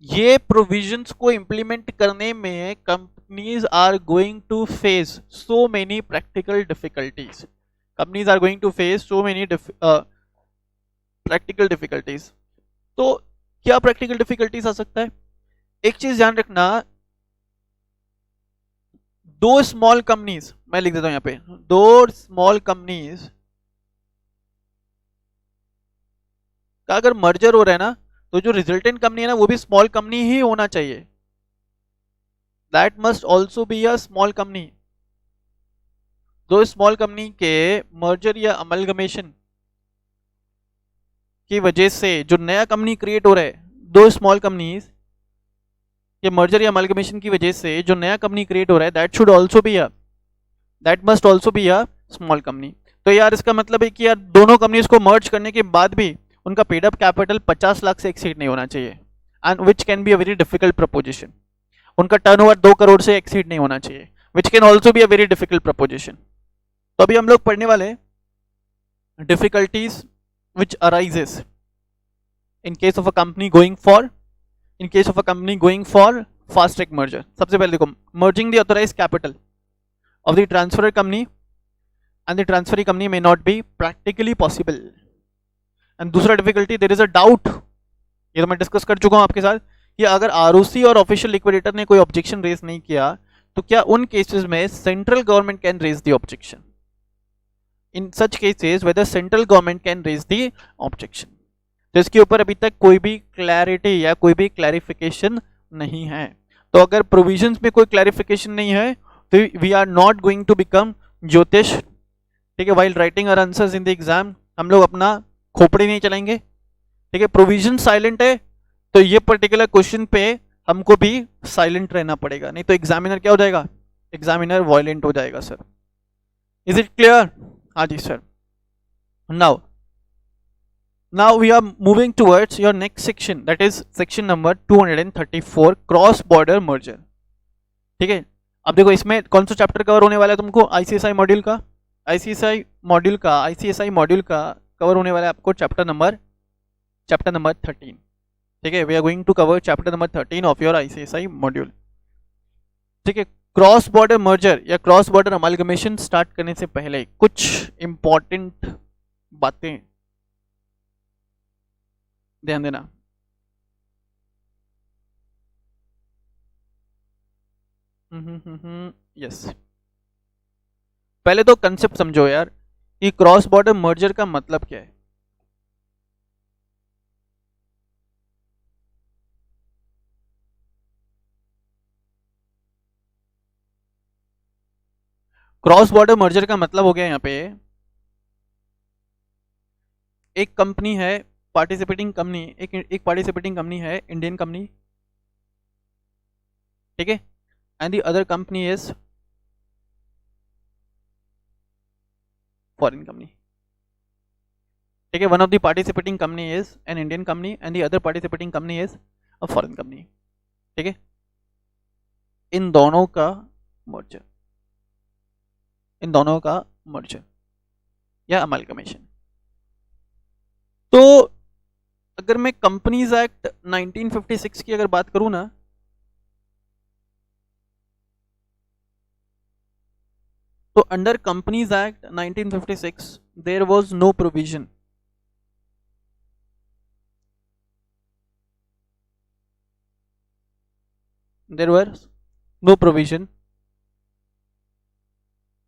ये प्रोविजंस को इंप्लीमेंट करने में companies are going to face so many practical difficulties, companies are going to face so many practical difficulties. तो क्या प्रैक्टिकल डिफिकल्टीज आ सकता है, एक चीज ध्यान रखना, दो स्मॉल कंपनीज, मैं लिख देता हूं यहां पे, दो स्मॉल कंपनीज का अगर मर्जर हो रहा है ना, तो जो रिजल्टेंट कंपनी है ना वो भी स्मॉल कंपनी ही होना चाहिए, that must also be a small company. दो स्मॉल कंपनी के मर्जर या अमलगमेशन की वजह से जो नया कंपनी क्रिएट हो रहा है, दो स्मॉल कंपनीज ये मर्जर या अमलगमेशन की वजह से जो नया कंपनी क्रिएट हो रहा है, that must also be a small company. तो यार इसका मतलब है कि यार दोनों कंपनीज को मर्ज करने के बाद भी उनका पेड अप कैपिटल 50 लाख से एक्सीड नहीं होना चाहिए, and which can be a very difficult preposition. उनका टर्नओवर 2 करोड़ से एक्सीड नहीं होना चाहिए, which can also be a very difficult preposition. तो अभी हम लोग पढ़ने वाले difficulties which arises in case of a company going for fast track merger। सबसे पहले देखो, merging the authorized capital of the transferor company and the transferee company may not be practically possible। and दूसरा difficulty, there is a doubt, ये तो मैं discuss कर चुका हूं आपके साथ, कि अगर आरओसी और ऑफिशियल लिक्विडेटर ने कोई ऑब्जेक्शन रेज नहीं किया तो क्या उन केसेस में central government can raise the objection. In such cases whether central government can raise the objection। तो इसके ऊपर अभी तक कोई भी क्लैरिटी या कोई भी क्लैरिफिकेशन नहीं है। तो अगर प्रोविजंस में कोई क्लैरिफिकेशन नहीं है तो we are not going to become ज्योतिष, ठीक है। While writing our answers in the exam हम लोग अपना खोपड़ी नहीं चलाएंगे, ठीक है। प्रोविजन साइलेंट है तो ये पर्टिकुलर क्वेश्चन पे हमको भी साइलेंट रहना पड़ेगा, नहीं तो एग्जामिनर क्या हो जाएगा, एग्जामिनर वायलेंट हो जाएगा सर। Is it clear? हाँ जी sir. Now we are moving towards your next section, that is section number 234, cross border merger. ठीक है, अब देखो इसमें कौन सा चैप्टर कवर होने वाला है तुमको? आईसीएसआई मॉड्यूल का कवर होने वाला है आपको चैप्टर नंबर 13। ठीक है, we are going to cover chapter number 13 of your ICSI module. ठीक है, क्रॉस बॉर्डर मर्जर या क्रॉस बॉर्डर अमालगमेशन स्टार्ट करने से पहले कुछ इंपॉर्टेंट बातें ध्यान देना। यस, पहले तो कंसेप्ट समझो यार कि क्रॉस बॉर्डर मर्जर का मतलब क्या है। क्रॉस बॉर्डर मर्जर का मतलब हो गया यहाँ पे एक कंपनी है पार्टिसिपेटिंग कंपनी, एक पार्टिसिपेटिंग कंपनी है इंडियन कंपनी, ठीक है, and the other company is foreign company. ठीक है, one of the participating company is an Indian company and the other participating company is a foreign company. ठीक है, इन दोनों का मर्जर या अमालगमेशन। तो अगर मैं कंपनीज एक्ट 1956 की अगर बात करूं ना, तो under companies act 1956 there was no provision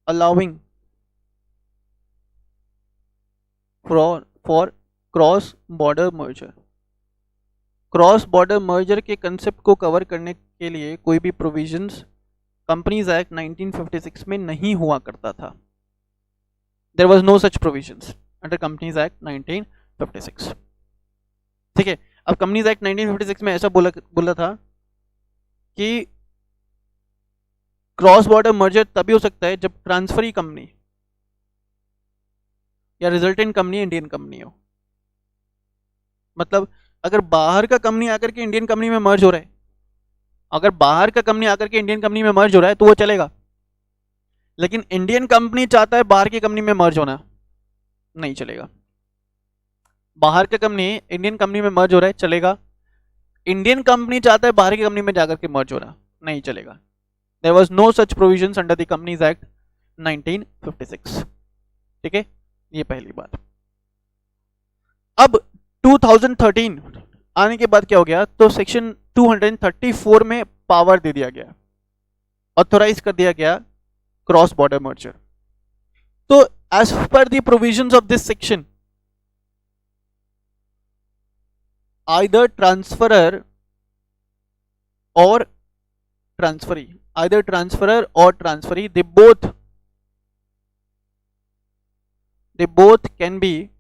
allowing for cross border merger. Cross border merger के कंसेप्ट को कवर करने के लिए कोई भी प्रोविजंस कंपनीज एक्ट 1956 में नहीं हुआ करता था। There was no such provisions under companies act 1956। ठीक है, अब कंपनीज एक्ट 1956 में ऐसा बोला था कि क्रॉस बॉर्डर मर्जर तभी हो सकता है जब ट्रांसफरी कंपनी या रिजल्टेंट कंपनी इंडियन कंपनी हो। मतलब अगर बाहर का कंपनी आकर के इंडियन कंपनी में मर्ज हो रहा है, अगर बाहर का कंपनी आकर के इंडियन कंपनी में मर्ज हो रहा है तो वो चलेगा, लेकिन इंडियन कंपनी चाहता है बाहर की कंपनी में मर्ज होना, नहीं चलेगा। बाहर का कंपनी इंडियन कंपनी में मर्ज हो रहा है, चलेगा। इंडियन कंपनी चाहता है बाहर की कंपनी में जाकर के मर्ज होना, नहीं चलेगा। There was no such provisions under the companies act 1956। ठीक है, ये पहली बात। अब 2013 आने के बाद क्या हो गया, तो सेक्शन 234 में पावर दे दिया गया, ऑथोराइज कर दिया गया क्रॉस बॉर्डर मर्जर। तो as per the provisions of this section either transferor और transferee, they both can be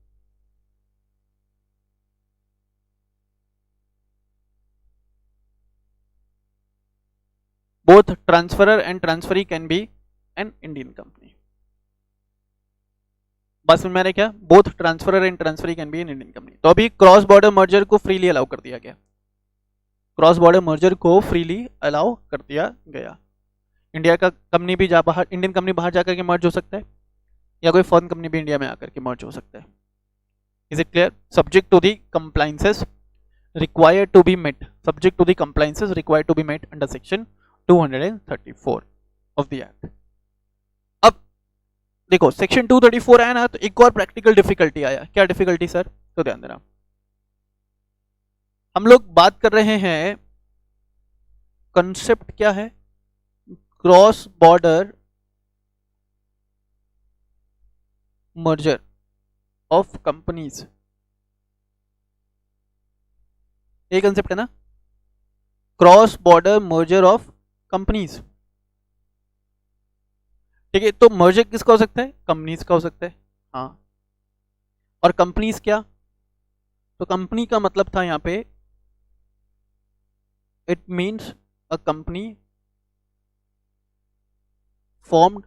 both transferor and transferee can be an Indian company। बस समझ में आ रहा है क्या? Both transferor and transferee can be in Indian company. तो अभी क्रॉस बॉर्डर मर्जर को फ्रीली अलाउ कर दिया गया, क्रॉस बॉर्डर मर्जर को फ्रीली अलाउ कर दिया गया। इंडिया का कंपनी भी बाहर, इंडियन कंपनी बाहर जाकर के मर्ज हो सकता है, या कोई फॉरेन कंपनी भी इंडिया में आकर के मर्ज हो सकता है। Is it clear? Subject to the compliances required to be met, subject to the compliances required to be met under section 234 of the act. अब देखो सेक्शन 234 आया ना, तो एक और प्रैक्टिकल डिफिकल्टी आया। क्या डिफिकल्टी सर? तो ध्यान देना, हम लोग बात कर रहे हैं, कंसेप्ट क्या है? Cross border merger of companies, ये कंसेप्ट है ना, cross border merger of companies. ठीक है, तो मर्जर किसका हो सकता है? कंपनीज का हो सकता है। हाँ, और कंपनीज क्या? तो कंपनी का मतलब था यहां पे, it means a company formed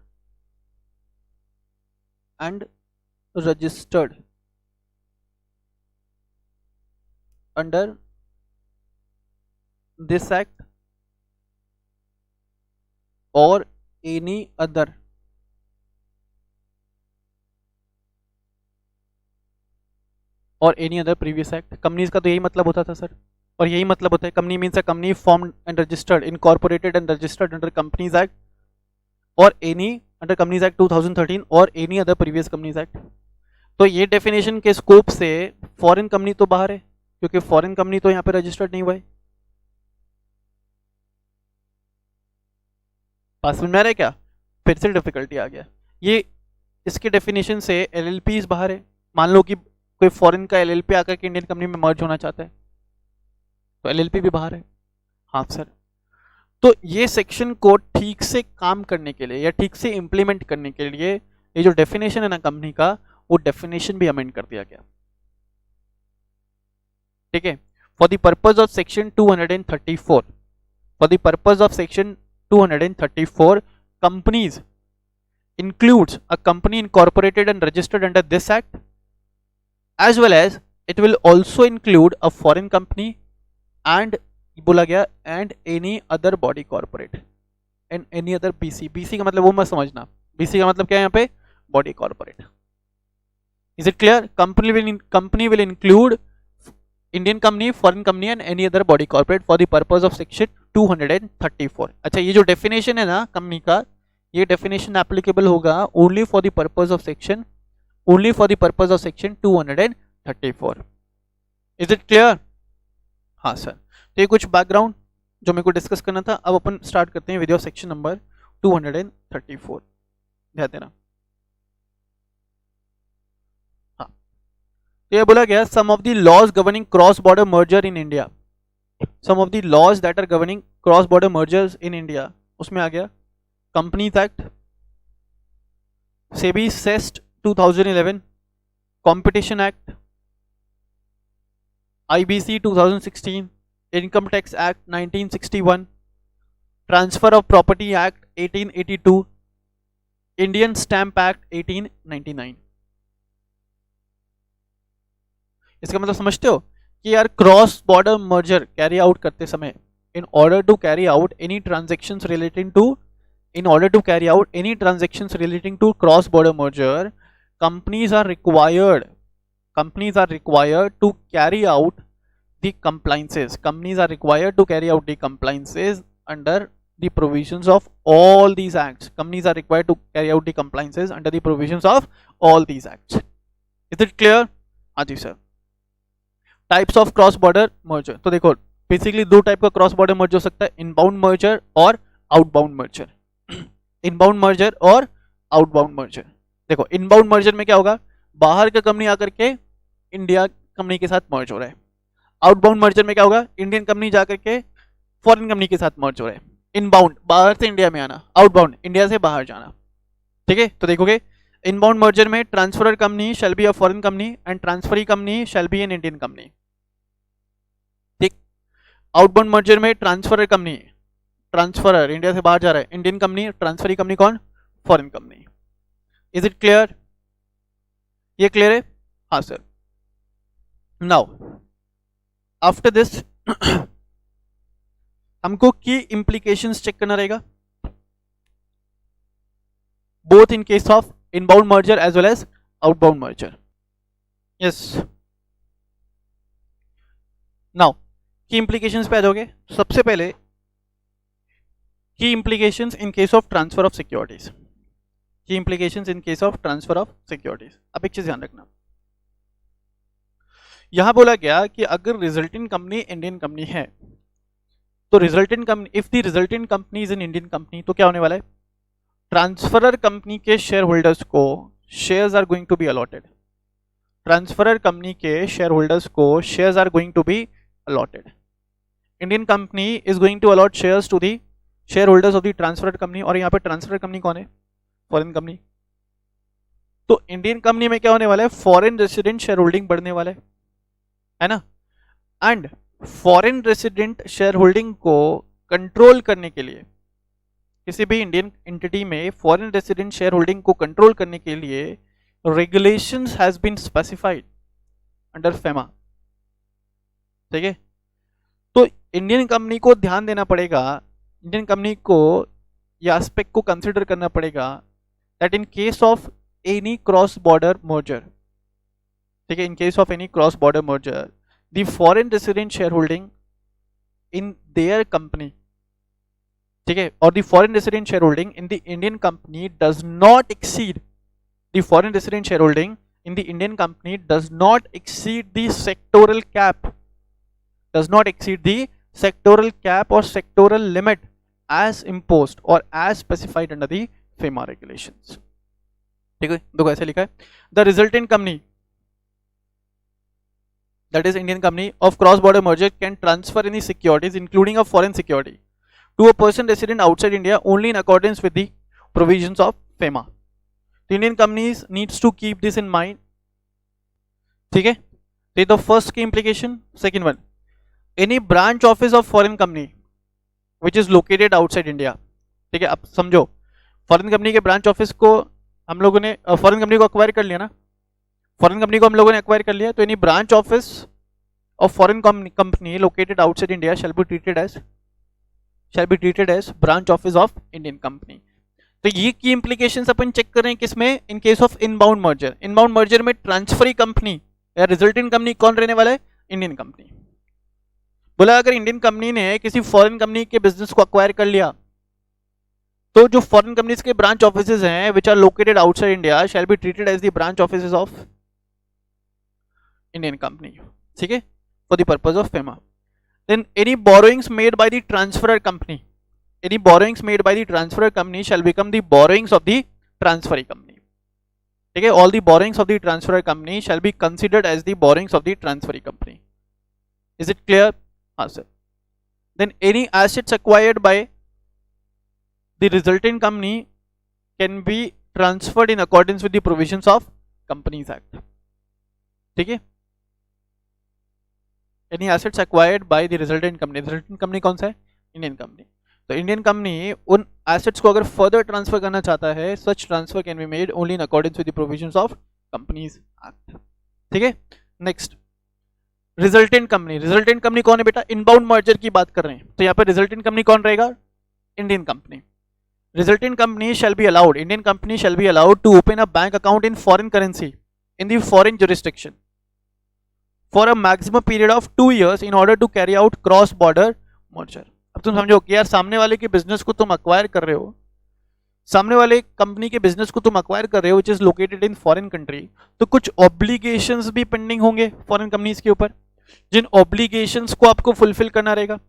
and registered under this act or any other previous act। Companies का तो यही मतलब होता था सर, और यही मतलब होता है company means a company formed and registered, incorporated and registered under companies act और एनी अंडर कंपनीज एक्ट 2013 और any other previous companies act. तो ये डेफिनेशन के स्कोप से फॉरेन कंपनी तो बाहर है, क्योंकि फॉरेन कंपनी तो यहाँ पे रजिस्टर्ड नहीं हुआ है। पास में आ रहा है क्या? फिर से डिफिकल्टी आ गया। ये इसके डेफिनेशन से एलएलपी बाहर है। मान लो कि कोई फॉरेन का एलएलपी आकर के इंडियन कंपनी में मर्ज होना चाहता है तो एलएलपी भी बाहर है। हाँ सर, तो ये सेक्शन को ठीक से काम करने के लिए या ठीक से इंप्लीमेंट करने के लिए ये जो डेफिनेशन है ना कंपनी का, वो डेफिनेशन भी अमेंड कर दिया गया। ठीक है, for the purpose of section 234, for the purpose of section 234 companies includes a company incorporated and registered under this act, as well as it will also include a foreign company and बोला गया and any other body corporate and any other BC। BC का मतलब वो मत समझना, BC का मतलब क्या है यहाँ पे? Body corporate. Is it clear? Company will include Indian company, foreign company and any other body corporate for the purpose of section 234। अच्छा, ये जो डेफिनेशन है ना कंपनी का, ये डेफिनेशन एप्लीकेबल होगा only for the purpose of section 234। Is it clear? हाँ sir, तो ये कुछ बैकग्राउंड जो मेरे को डिस्कस करना था। अब अपन स्टार्ट करते हैं वीडियो सेक्शन नंबर 234। ध्यान देना। हाँ, तो ये बोला गया some of the laws governing cross border merger in India, some of the laws that are governing cross border mergers in India, उसमें आ गया companies act, SEBI SAST 2011, competition act, IBC 2016, income tax act 1961, transfer of property act 1882, Indian stamp act 1899। इसका मतलब समझते हो कि यार cross border merger carry out करते समय in order to carry out any transactions relating to cross border merger, companies are required to carry out the compliances under the provisions of all these acts। Companies are required to carry out the compliances under the provisions of all these acts। Is it clear? हाँ जी sir. Types of cross border merger, तो देखो basically दो type का cross border merger हो सकता है, inbound merger और आउटबाउंड मर्जर। इनबाउंड मर्जर और आउटबाउंड मर्जर। देखो इनबाउंड मर्जर में क्या होगा, बाहर का कंपनी आकर के इंडिया कंपनी के साथ मर्ज हो रहा है। आउटबाउंड मर्जर में क्या होगा, इंडियन कंपनी जाकर के फॉरेन कंपनी के साथ मर्ज हो रहा है। इनबाउंड बाहर से इंडिया में आना, आउटबाउंड इंडिया से बाहर जाना। ठीक है, तो देखोगे इनबाउंड मर्जर में transferor company shall be a foreign company and transferee company shall B an Indian company. ठीक, आउटबाउंड मर्जर में ट्रांसफरर कंपनी, ट्रांसफरर इंडिया से बाहर जा रहा है, इंडियन कंपनी, ट्रांसफरी कंपनी कौन? Foreign company. Is it clear? ये क्लियर है? हाँ सर। नाउ आफ्टर दिस हमको की इंप्लीकेशंस चेक करना रहेगा, both in case of inbound merger as well as outbound merger. Yes, now की इंप्लीकेशंस पे आ जाओगे। सबसे पहले की implications in case of transfer of securities, की implications in case of transfer of securities। अब एक चीज ध्यान रखना, यहां बोला गया कि अगर रिजल्टेंट कंपनी इंडियन कंपनी है तो resultant company, if the resultant company is in Indian company, तो क्या होने वाला है, ट्रांसफरर कंपनी के शेयर होल्डर्स को shares are going to be allotted. Transferor company के शेयर होल्डर्स को shares are going to be allotted. Indian company is going to allot shares to the share holders of the transfer company, और यहाँ पे transfer company कौन है? Foreign company. तो Indian company में क्या होने वाला है, फॉरेन रेसिडेंट शेयर होल्डिंग बढ़ने वाला है ना। And foreign resident share holding को कंट्रोल करने के लिए किसी भी इंडियन एंटिटी में फॉरेन रेसिडेंट शेयर होल्डिंग को कंट्रोल करने के लिए regulations has been specified under FEMA. ठीक है, तो इंडियन कंपनी को ध्यान देना पड़ेगा, इंडियन कंपनी को यह एस्पेक्ट को कंसिडर करना पड़ेगा that in case of any cross border merger, ठीक है, इन case of any cross border merger the foreign resident share holding in their company, ठीक है, और the foreign resident share holding in the Indian company does not exceed, the foreign resident share holding in the Indian company does not exceed the sectoral cap, does not exceed the sectoral cap or sectoral limit as imposed or as specified under the FEMA regulations। ठीक है, देखो ऐसे लिखा है, the resultant company, that is Indian company of cross border merger can transfer any securities including a foreign security to a person resident outside India only in accordance with the provisions of FEMA। The Indian companies needs to keep this in mind, ठीक है। तो the first की implication, second one, any branch office of foreign company which is located outside India, ठीक है। अब समझो, foreign company के branch office को हम लोगों ने, फॉरेन कंपनी को अक्वायर कर लिया ना, फॉरेन कंपनी को हम लोगों ने अक्वायर कर लिया, तो any branch office of foreign company located outside India shall be treated as branch office of Indian company. तो ये की इंप्लीकेशंस अपन चेक कर रहे हैं किसमें, इन case of inbound merger. Inbound merger में ट्रांसफरी कंपनी या रिजल्टेंट कंपनी कौन रहने वाला है, इंडियन कंपनी। बोला अगर इंडियन कंपनी ने किसी फॉरेन कंपनी के बिजनेस को अक्वायर कर लिया, तो जो फॉरेन कंपनीज के ब्रांच ऑफिसेज हैं which are located outside India shall be treated as the branch offices of Indian company, ठीक है, for the purpose of FEMA. Then any borrowings made by the transferor company, any borrowings made by the transferor company shall become the borrowings of the transferee company, ठीक है, all the borrowings of the transferor company shall be considered as the borrowings of the transferee company। is it clear? हाँ sir। then any assets acquired by the resultant company can be transferred in accordance with the provisions of Companies Act, ठीक है। any assets acquired by the resultant company कौन सा है, Indian company. तो Indian company उन assets को अगर further transfer करना चाहता है, सच transfer can be made only in accordance with the provisions of companies act, ठीक है। Next, resultant company. Resultant company कौन है बेटा, इनबाउंड मर्जर की बात कर रहे हैं, तो यहाँ पर रिजल्टेंट कंपनी कौन रहेगा, Indian company. Resultant company shall be allowed, Indian company shall be allowed to open a bank account in foreign currency in the foreign jurisdiction for a maximum period of 2 years in order to carry out cross border merger. अब तुम समझो कि यार सामने वाले के business को तुम अक्वायर कर रहे हो, सामने वाले कंपनी के बिजनेस को तुम अक्वायर कर रहे हो which is located in foreign country, तो कुछ ऑब्लिगेशंस भी पेंडिंग होंगे फॉरेन कंपनीज के ऊपर, जिन ऑब्लिगेशंस को आपको फुलफिल करना रहेगा।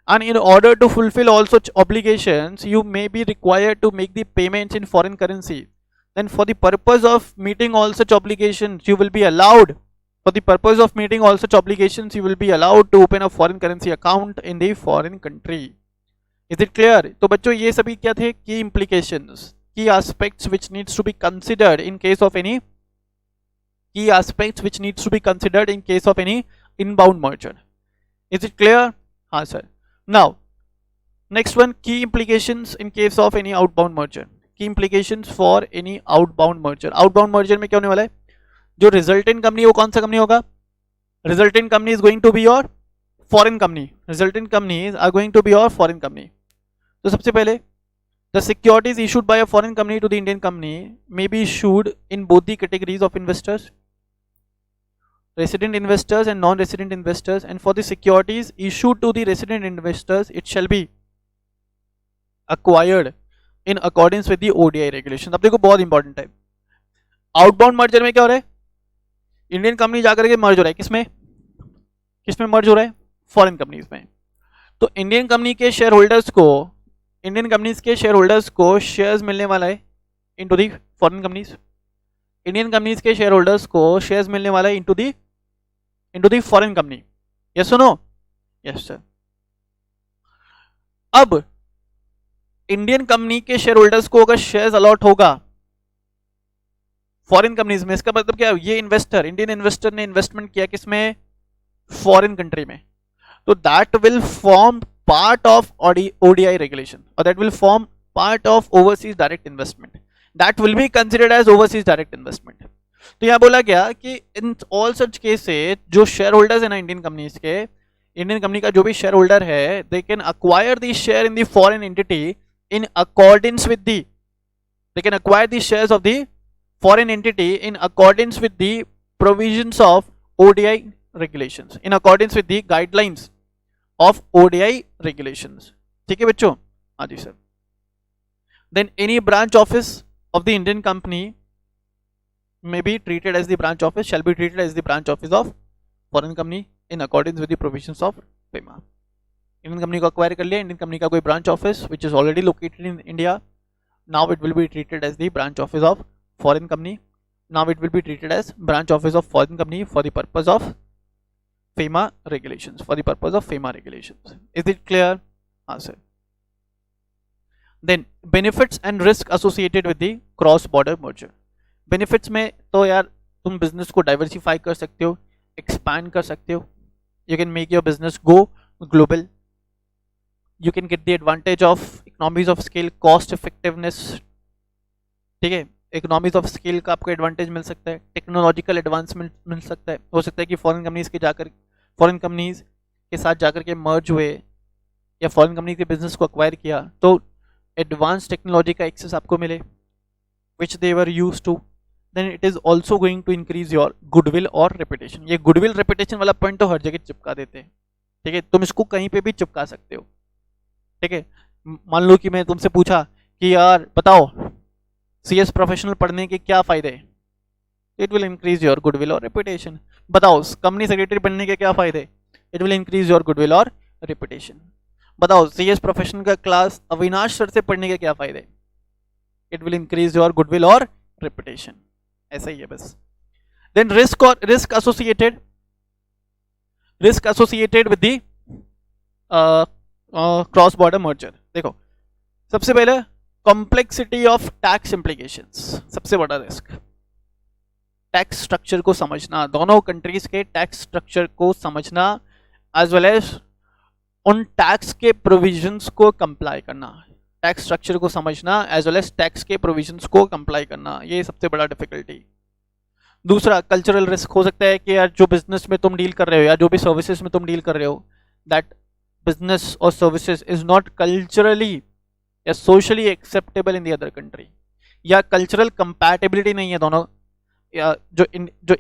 And in order to fulfil all such obligations you may be required to make the payments in foreign currency. Then for the purpose of meeting all such obligations you will be allowed, for the purpose of meeting all such obligations you will be allowed to open a foreign currency account in the foreign country। is it clear? तो बच्चों ये सभी क्या थे, key implications, key aspects which needs to be considered in case of any, key aspects which needs to be considered in case of any inbound merger। is it clear? हाँ sir। now next one, key implications in case of any outbound merger। key implications for any outbound merger। outbound merger में क्या होने वाला है, जो resultant company वो कौन सा कंपनी होगा, resultant company is going to be your foreign company, resultant companies are going to be your foreign company. तो सबसे पहले the securities issued by a foreign company to the Indian company may be issued in both the categories of investors, resident investors and non resident investors. And for the securities issued to the resident investors it shall be acquired in accordance with the ODI regulation. अब देखो बहुत important है, outbound merger में क्या हो रहा है, Indian company जाकर के मर्ज हो रहा है, किसमें किसमें मर्ज हो रहा है, फॉरेन कंपनीज में। तो इंडियन कंपनी के शेयर होल्डर्स को, इंडियन कंपनीज के शेयर होल्डर्स को शेयर्स मिलने वाला है into the foreign companies, Indian companies के शेयर होल्डर्स को शेयर्स मिलने वाला है into the foreign company. Yes सुनो, यस सर। अब इंडियन कंपनी के शेयर होल्डर्स को अगर शेयर्स अलॉट होगा फॉरेन कंपनीज में, इसका मतलब क्या है, ये इन्वेस्टर, इंडियन इन्वेस्टर ने इन्वेस्टमेंट किया किसमें, फॉरेन कंट्री में, तो that will form part of ODI regulation और that will form part of overseas direct investment, that will be considered as overseas direct investment. तो यहाँ बोला गया कि इन ऑल सच केसेस जो शेयर होल्डर्स है ना इंडियन कंपनीज के, इंडियन कंपनी का जो भी शेयर होल्डर है, they can acquire the share in the foreign entity in accordance with the, they can acquire the shares of the foreign entity in accordance with the provisions of ODI regulations, in accordance with the guidelines of ODI regulations। ठीक है बच्चों, हाँ जी sir. Then any branch office of the Indian company may be treated as the branch office, shall be treated as the branch office of foreign company in accordance with the provisions of FEMA। Indian company को acquire कर लिया, Indian company का कोई branch office which is already located in India, now it will be treated as the branch office of foreign company, now it will be treated as branch office of foreign company for the purpose of FEMA regulations, for the purpose of FEMA regulations। Is it clear? हाँ sir। Then benefits and risk associated with the cross border merger। benefits में तो यार तुम business को diversify कर सकते हो, expand कर सकते हो, you can make your business go global, you can get the advantage of economies of scale, cost effectiveness। ठीक है, economies of scale का आपको advantage मिल सकता है, टेक्नोलॉजिकल एडवांसमेंट मिल सकता है। हो सकता है कि फॉरेन कंपनीज के साथ जाकर के मर्ज हुए या फॉरेन कंपनी के बिजनेस को अक्वायर किया तो एडवांस टेक्नोलॉजी का एक्सेस आपको मिले which they were used to, then it is also going to increase your goodwill और रेपुटेशन। ये गुडविल रेपुटेशन वाला पॉइंट तो हर जगह चिपका देते हैं, ठीक है, तुम इसको कहीं पे भी चिपका सकते हो। ठीक है, मान लो कि मैं तुमसे पूछा कि यार बताओ CS प्रोफेशनल पढ़ने के क्या फायदे हैं, it will increase your goodwill और रेपुटेशन। बताओ कंपनी सेक्रेटरी बनने के क्या फायदे, it will increase your goodwill और रेपुटेशन। बताओ CS प्रोफेशनल का क्लास अविनाश सर से पढ़ने के क्या फायदे, it will increase your goodwill और रेपुटेशन। ऐसा ही है बस। Then risk associated with the cross border merger. देखो सबसे पहले कॉम्प्लेक्सिटी ऑफ टैक्स इम्प्लीकेशंस, सबसे बड़ा रिस्क टैक्स स्ट्रक्चर को समझना, दोनों कंट्रीज के टैक्स स्ट्रक्चर को समझना, एज वेल एज उन टैक्स के प्रोविजंस को कंप्लाई करना, टैक्स स्ट्रक्चर को समझना एज वेल एज टैक्स के प्रोविजंस को कंप्लाई करना, ये सबसे बड़ा डिफिकल्टी। दूसरा कल्चरल रिस्क हो सकता है कि यार जो बिजनेस में तुम डील कर रहे हो या जो भी सर्विसेज में तुम डील कर रहे हो, दैट बिजनेस और सर्विसेज इज नॉट कल्चरली या socially acceptable in the other country, या कल्चरल कंपैटिबिलिटी नहीं है दोनों, या जो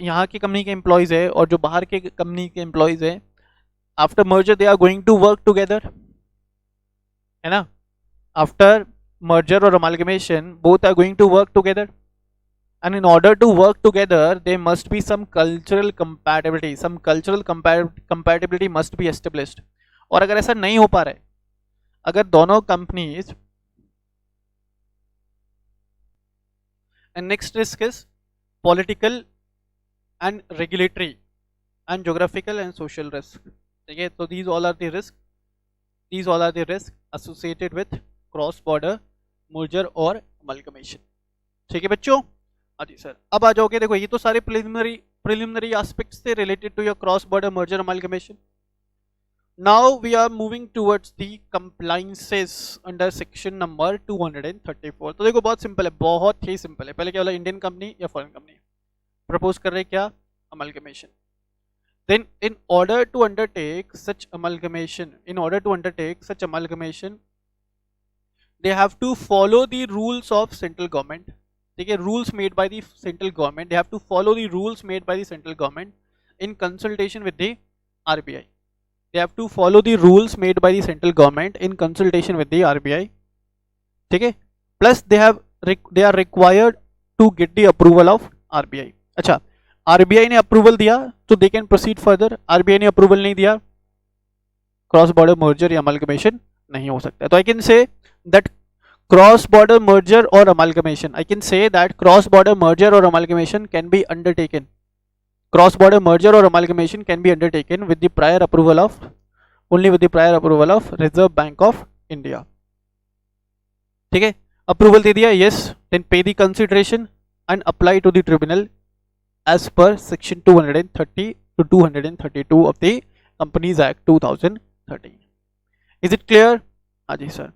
यहाँ की कंपनी के एम्प्लॉयज है और जो बाहर के कंपनी के एम्प्लॉयज है, after merger they are going to work together, है ना, आफ्टर मर्जर और amalgamation both are going to work together, and in order to work together there must be some cultural compatibility must be established। और अगर ऐसा नहीं हो पा रहा है, अगर दोनों companies, and next risk is political and regulatory and geographical and social risk। ठीक है, तो these all are the risk associated with cross border merger और amalgamation। ठीक है बच्चों, हाँ जी सर। अब आ जाओगे, देखो ये तो सारे प्रिलिमिनरी एस्पेक्ट्स थे related to your cross border merger amalgamation. Now we are moving towards the compliances under section number 234। तो देखो बहुत सिंपल है, बहुत ही सिंपल है। पहले क्या बोला, इंडियन कंपनी या फॉरेन कंपनी प्रपोज कर रहे क्या, amalgamation. Then in order to undertake such amalgamation they have to follow the rules of central government. ठीक है, rules made by the central government, they have to follow the rules made by the central government in consultation with the RBI। They have to follow the rules made by the central government in consultation with the RBI। ठीक है, plus they are required to get the approval of RBI। अच्छा, RBI ने approval दिया तो they can proceed further, RBI ने approval नहीं दिया, cross border merger या अमालगमेशन नहीं हो सकता। तो I can say that cross border merger or amalgamation, I can say that cross border merger or amalgamation can be undertaken, cross border merger or amalgamation can be undertaken with the prior approval of, only with the prior approval of Reserve Bank of India। ठीक है, approval दे दिया, yes, then pay the consideration and apply to the tribunal as per section 230 to 232 of the Companies Act 2013। Is it clear? हाँ जी sir.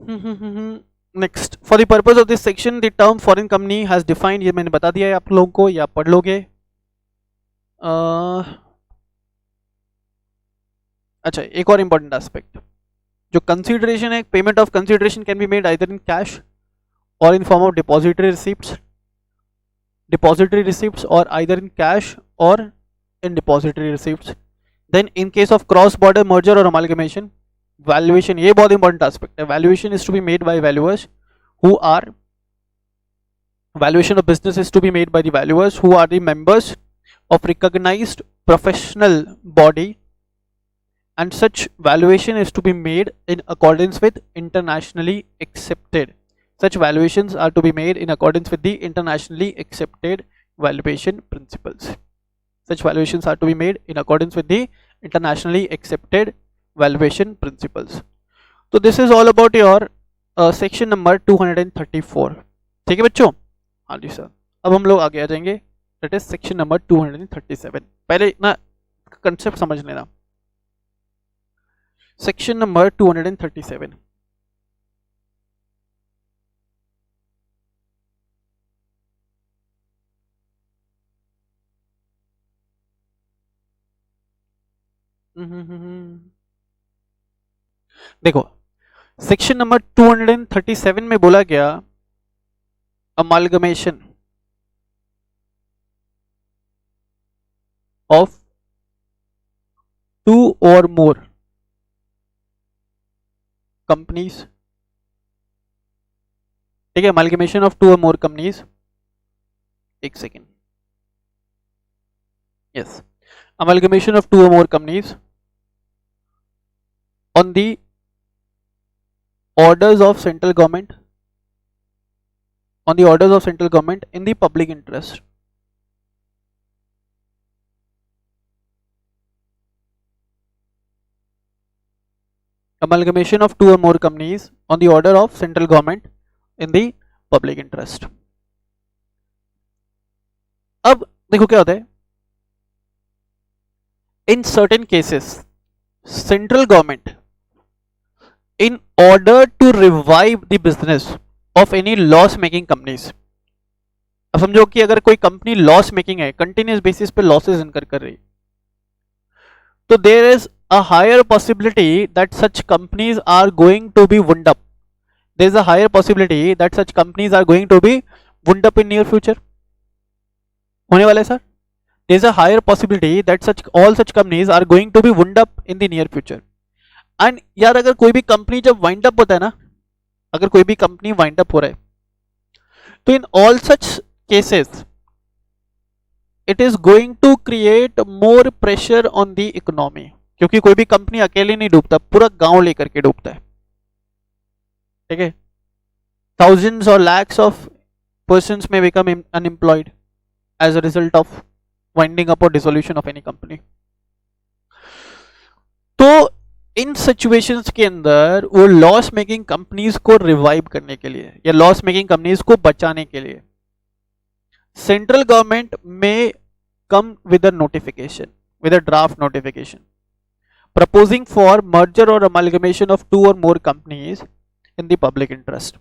Next, for the purpose of this section the term foreign company has defined, ये मैंने बता दिया है आप लोगों को, या पढ़ लोगे। अच्छा, एक और इंपॉर्टेंट एस्पेक्ट, जो कंसीडरेशन है, payment of consideration can be made either in cash or in form of depository receipts or either in cash or in depository receipts. Then in case of cross border merger or amalgamation, valuation, ये बहुत important aspect है, valuation is to be made by valuers who are, valuation of business is to be made by the valuers who are the members of recognized professional body, and such valuation is to be made in accordance with internationally accepted, such valuations are to be made in accordance with the internationally accepted valuation principles. Such valuations are to be made in accordance with the internationally accepted valuation principles. So this is all about your section number 234. ठीक है बच्चों? हाँ जी sir. अब हम लोग आगे आ जाएंगे, that is section number 237. पहले ना कंसेप्ट समझ लेना। section number 237. देखो, सेक्शन नंबर 237 में बोला गया amalgamation of 2 or more companies, ठीक है, amalgamation of 2 or more companies, एक second, yes, amalgamation of 2 or more companies on the orders of central government, on the orders of central government in the public interest. Amalgamation of 2 or more companies on the order of central government in the public interest. अब देखो क्या होता है, in certain cases central government, in order to revive the business of any loss making companies, अब समझो कि अगर कोई कंपनी लॉस मेकिंग है, कंटिन्यूस बेसिस पे लॉसेस इनकर कर रही, तो there is a higher possibility that such companies are going to be wound up, there is a higher possibility that such companies are going to be wound up in near future, होने वाला है sir. there is a higher possibility that all such companies are going to be wound up in the near future. And यार अगर कोई भी company जब wind up होता है ना, अगर कोई भी कंपनी वाइंड अप हो रहा है, तो in all such cases it is going to create more pressure on the economy, क्योंकि कोई भी कंपनी अकेले नहीं डूबता, पूरा गांव लेकर के डूबता है, ठीक है। thousands or lakhs of persons may become unemployed as a result of winding up और डिसोल्यूशन ऑफ एनी कंपनी। तो इन सिचुएशंस के अंदर वो लॉस मेकिंग कंपनीज को रिवाइव करने के लिए या लॉस मेकिंग कंपनीज को बचाने के लिए सेंट्रल गवर्नमेंट में come with a notification, with a draft notification proposing for merger और amalgamation of 2 or more companies in the public interest.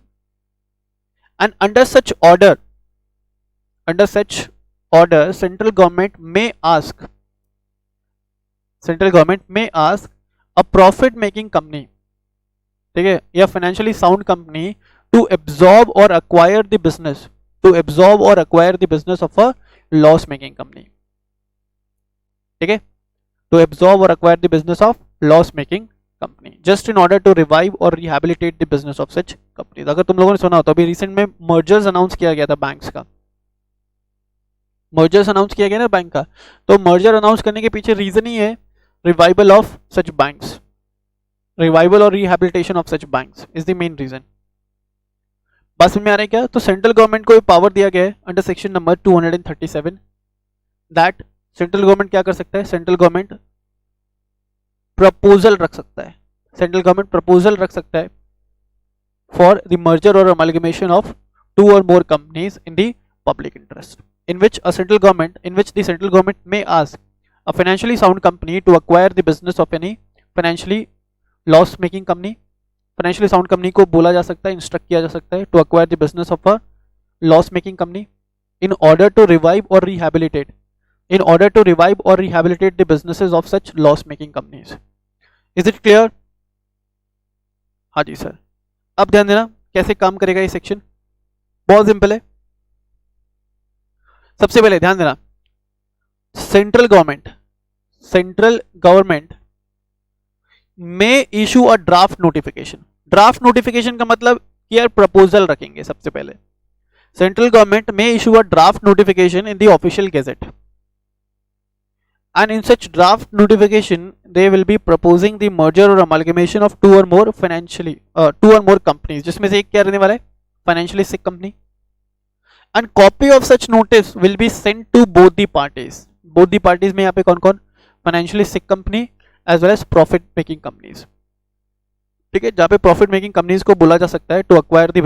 And under such order central government may ask a profit making company, ठीक है, या financially sound company to absorb और acquire the business of a loss making company, ठीक है, to absorb और acquire the business of loss making company just in order to revive और rehabilitate the business of such companies. अगर तुम लोगों ने सुना हो तो अभी रिसेंट में मर्जर्स अनाउंस किया गया था बैंक्स का, मर्जर्स अनाउंस किया गया ना बैंक का, तो मर्जर अनाउंस करने के पीछे रीजन ही है revival of such banks, revival और rehabilitation of such banks is the main reason. बात समझ में आ रहा है क्या? तो सेंट्रल गवर्नमेंट को पावर दिया गया है under section number 237 that central government क्या कर सकता है, सेंट्रल गवर्नमेंट प्रपोजल रख सकता है, सेंट्रल गवर्नमेंट प्रपोजल रख सकता है फॉर द मर्जर और amalgamation of 2 or more companies in the public interest, in which the central government may ask a financially sound company to acquire the business of any financially loss making company financially sound company को बोला जा सकता है, instruct किया जा सकता है to acquire the business of a loss making company in order to revive or rehabilitate the businesses of such loss making companies. Is it clear? हाँ जी सर. अब ध्यान देना कैसे काम करेगा ये सेक्शन, बहुत सिंपल है. सबसे पहले ध्यान देना, सेंट्रल गवर्नमेंट में issue a draft notification. Draft notification का मतलब कि यार प्रपोजल रखेंगे. सबसे पहले central government may issue a draft notification in the official gazette, and in such draft notification they will be proposing the merger or amalgamation of two or more companies, जिसमें से एक क्या रहने वाला है, financially sick company, and copy of such notice will be sent to both the parties में यहाँ पे कौन कौन, financially sick company as well as profit making companies. ठीक है, जहाँ पे profit making companies को बोला जा सकता है to acquire the